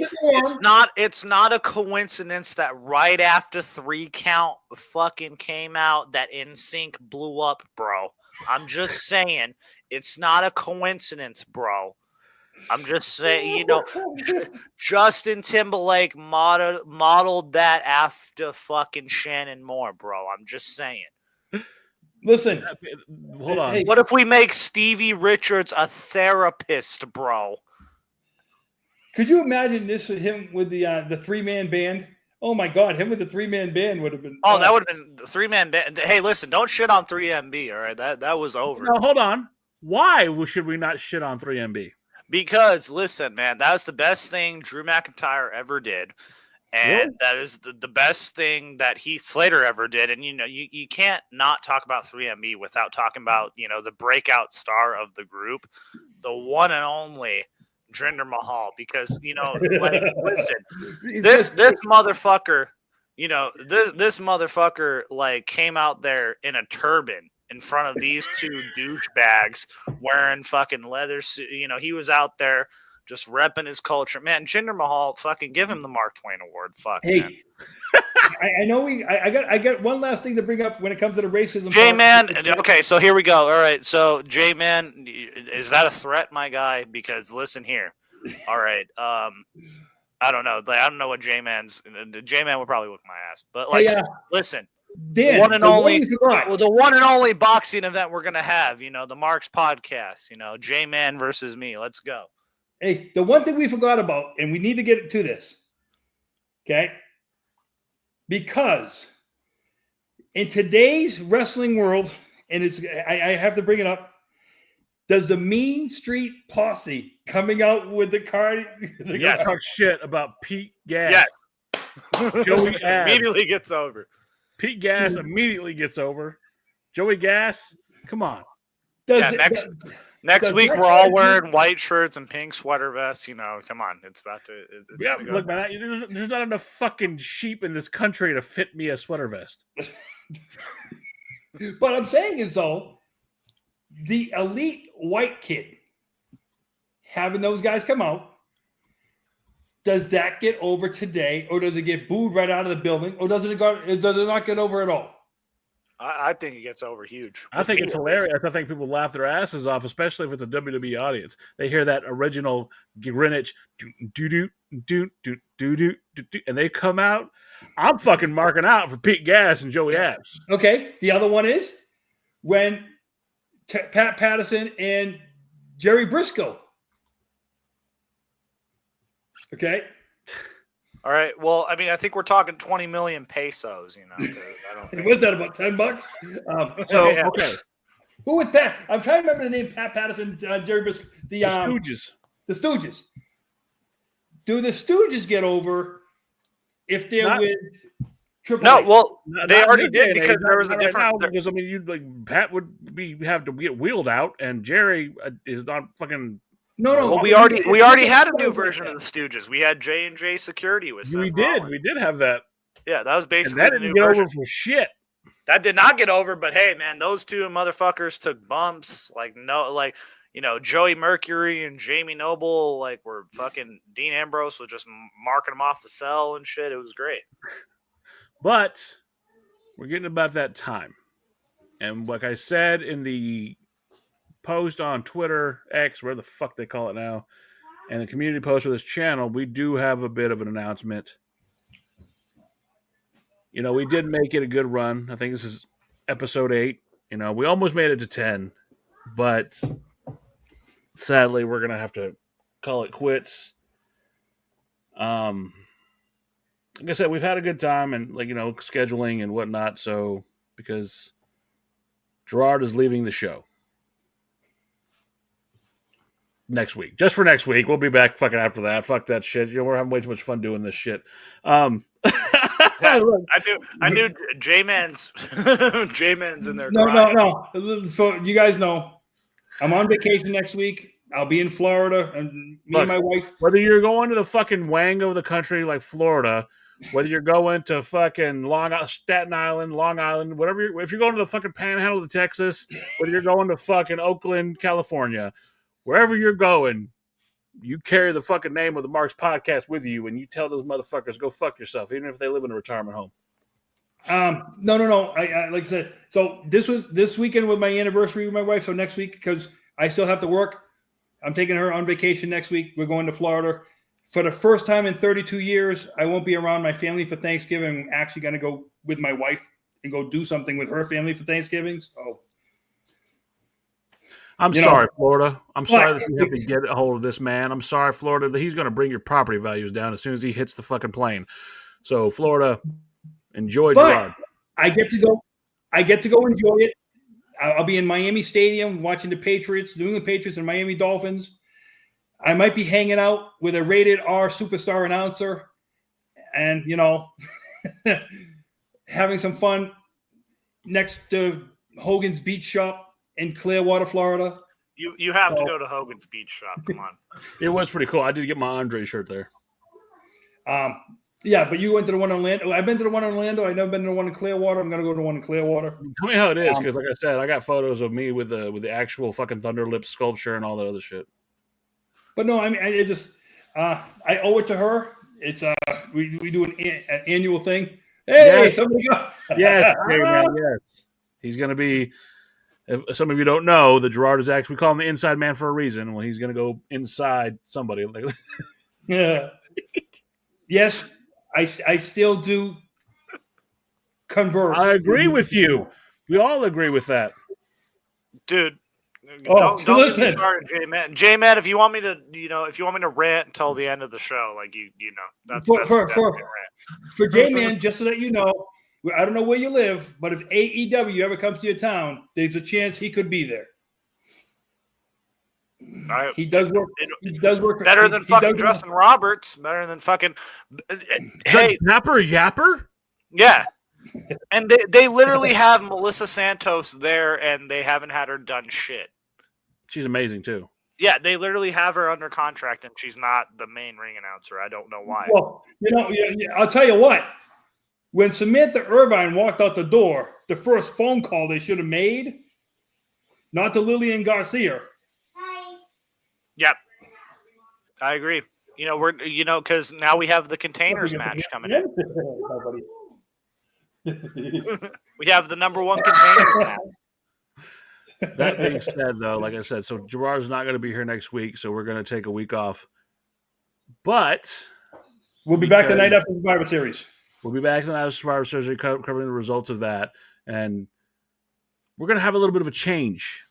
It's not a coincidence that right after 3 Count fucking came out, that NSYNC blew up, bro. I'm just saying, it's not a coincidence, bro. I'm just saying, Justin Timberlake modeled that after fucking Shannon Moore, bro. I'm just saying. Listen, hold on. Hey, what if we make Stevie Richards a therapist, bro? Could you imagine this with him with the 3-man band? Oh my God, him with the 3-man band would have been. Oh, that would have been the 3-man band. Hey, listen, don't shit on 3MB, all right? That was over. No, hold on. Why should we not shit on 3MB? Because listen, man, that was the best thing Drew McIntyre ever did. And that is the best thing that Heath Slater ever did. And, you can't not talk about 3MB without talking about, the breakout star of the group, the one and only Jinder Mahal. Because, listen, this motherfucker, this motherfucker, came out there in a turban in front of these 2 douchebags wearing fucking leather suit. He was out there just repping his culture. Man, Jinder Mahal, fucking give him the Mark Twain Award. Fuck, hey, man. I know I got one last thing to bring up when it comes to the racism. J-Man, okay, so here we go. All right, so J-Man, is that a threat, my guy? Because listen here. All right, I don't know. I don't know what J-Man would probably whip my ass. But listen. Dan, the one and only boxing event we're gonna have, the Marks podcast, J-Man versus me. Let's go. Hey, the one thing we forgot about, and we need to get to this, okay? Because in today's wrestling world, and I have to bring it up, does the Mean Street Posse coming out with the card? Yes. Talk shit about Pete Gas. Yes. Joey immediately gets over. Pete Gas immediately gets over. Joey Gas, come on. Next week, we're all wearing white shirts and pink sweater vests. Come on. It's about to go. Look, man, there's not enough fucking sheep in this country to fit me a sweater vest. What I'm saying is, though, the elite white kid, having those guys come out, does that get over today, or does it get booed right out of the building, or does it not get over at all? I think it gets over huge. I think it's hilarious. I think people laugh their asses off, especially if it's a WWE audience. They hear that original Greenwich do, and they come out. I'm fucking marking out for Pete Gas and Joey Abs. Okay. The other one is when Pat Patterson and Jerry Briscoe. Okay. All right. Well, I mean, I think we're talking 20 million pesos. I don't think. What's that, about $10? Okay. Who was Pat? I'm trying to remember the name. Pat Patterson, Jerry Briscoe. The Stooges. The Stooges. Do the Stooges get over if they're with Triple H? Well, they already did because there was a different. Because Pat would have to get wheeled out, and Jerry is not fucking. No. Well, we already had a new version of the Stooges. We had J&J Security with Seth Rollins. We did have that. Yeah, that was basically and that didn't get over for shit. That did not get over, but hey, man, those 2 motherfuckers took bumps. Joey Mercury and Jamie Noble, were fucking. Dean Ambrose was just marking them off the cell and shit. It was great. But we're getting about that time, and like I said in the post on Twitter, X, where the fuck they call it now, and the community post for this channel, we do have a bit of an announcement. We did make it a good run. I think this is episode 8. We almost made it to 10, but sadly, we're going to have to call it quits. Like I said, we've had a good time and scheduling and whatnot. So because Gerard is leaving the show next week, just for next week. We'll be back fucking after that. Fuck that shit. We're having way too much fun doing this shit. I knew J-Man's in there. No. So you guys know, I'm on vacation next week. I'll be in Florida, and and my wife. Whether you're going to the fucking wang of the country like Florida, whether you're going to fucking Staten Island, Long Island, whatever. If you're going to the fucking Panhandle of Texas, whether you're going to fucking Oakland, California, wherever you're going, you carry the fucking name of the Marks Podcast with you, and you tell those motherfuckers go fuck yourself, even if they live in a retirement home. No. I like I said, so this weekend was my anniversary with my wife. So next week, because I still have to work, I'm taking her on vacation next week. We're going to Florida. For the first time in 32 years, I won't be around my family for Thanksgiving. I'm actually going to go with my wife and go do something with her family for Thanksgiving. So, I'm sorry, Florida. I'm sorry that you have to get a hold of this man. I'm sorry, Florida, that he's going to bring your property values down as soon as he hits the fucking plane. So, Florida, enjoy Gerard. I get to go enjoy it. I'll be in Miami Stadium watching the Patriots, New England Patriots and Miami Dolphins. I might be hanging out with a rated R superstar announcer and, having some fun next to Hogan's Beach Shop in Clearwater, Florida. You have to go to Hogan's Beach Shop. Come on. It was pretty cool. I did get my Andre shirt there. Yeah, but you went to the one in Orlando. I've been to the one in Orlando. I've never been to the one in Clearwater. I'm going to go to the one in Clearwater. Tell me how it is, because like I said, I got photos of me with the actual fucking Thunder Lip sculpture and all that other shit. But no, I mean, I owe it to her. It's we do an annual thing. Hey, yes. Somebody go. Yes, hey, man, yes. He's going to be. If some of you don't know, that Gerard is actually, we call him the inside man for a reason. Well, he's going to go inside somebody. Yeah. Yes, I still do converse. I agree with you. We all agree with that, dude. Don't get me started, J-Man. J-Man, if you want me to rant until the end of the show, like that's for J-Man, just so that you know, I don't know where you live, but if AEW ever comes to your town, there's a chance he could be there. He does work. He does work better than fucking Justin Roberts. Better than fucking. Hey, Yapper. Yeah. And they literally have Melissa Santos there, and they haven't had her done shit. She's amazing too. Yeah, they literally have her under contract, and she's not the main ring announcer. I don't know why. Well, I'll tell you what. When Samantha Irvine walked out the door, the first phone call they should have made, not to Lillian Garcia. Hi. Yep, I agree. Because now we have the containers match coming in. We have the number one container match. That being said, though, like I said, so Gerard's not going to be here next week, so we're going to take a week off. But we'll be back the night after Survivor Series. We'll be back the night after Survivor Series, covering the results of that, and we're going to have a little bit of a change.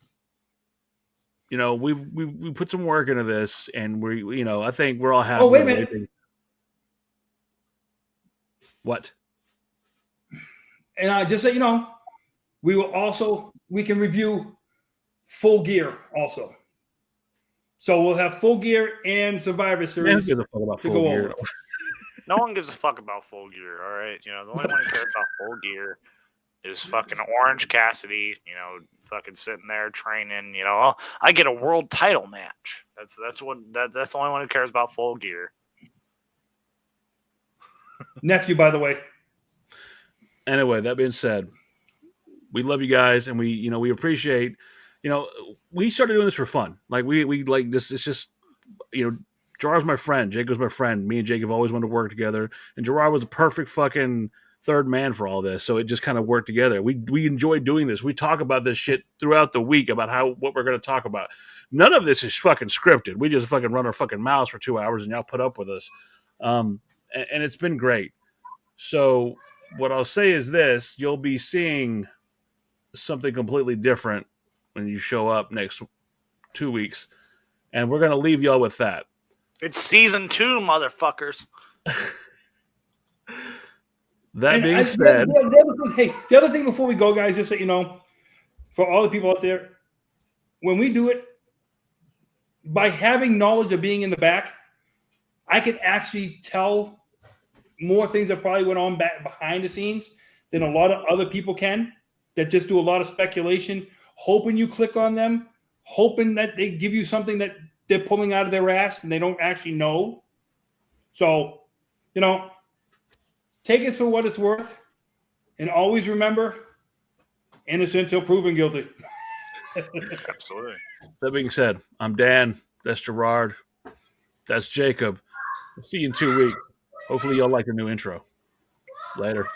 We put some work into this, and I think we're all happy. Oh, wait a minute. What? And just so you know, we can review Full Gear also. So we'll have Full Gear and Survivor Series. Who gives a fuck about Full Gear? No one gives a fuck about Full Gear, all right? The only one who cares about Full Gear is fucking Orange Cassidy, fucking sitting there training, I get a world title match. That's the only one who cares about Full Gear. Nephew, by the way. Anyway, that being said, we love you guys, and we appreciate, we started doing this for fun. Like we like this. It's just, Gerard's my friend. Jacob's my friend. Me and Jacob always wanted to work together, and Gerard was a perfect fucking third man for all this. So it just kind of worked together. We enjoy doing this. We talk about this shit throughout the week about what we're going to talk about. None of this is fucking scripted. We just fucking run our fucking mouths for 2 hours, and y'all put up with us. And it's been great. So what I'll say is this: you'll be seeing something completely different when you show up next 2 weeks, and we're going to leave y'all with that. It's season 2, motherfuckers. That being said, the other thing before we go, guys, just so you know, for all the people out there, when we do it, by having knowledge of being in the back, I can actually tell more things that probably went on behind the scenes than a lot of other people can, that just do a lot of speculation, hoping you click on them, hoping that they give you something that they're pulling out of their ass and they don't actually know. So, take it for what it's worth, and always remember, innocent until proven guilty. Absolutely. That being said, I'm Dan. That's Gerard. That's Jacob. We'll see you in 2 weeks. Hopefully, you'll like the new intro. Later.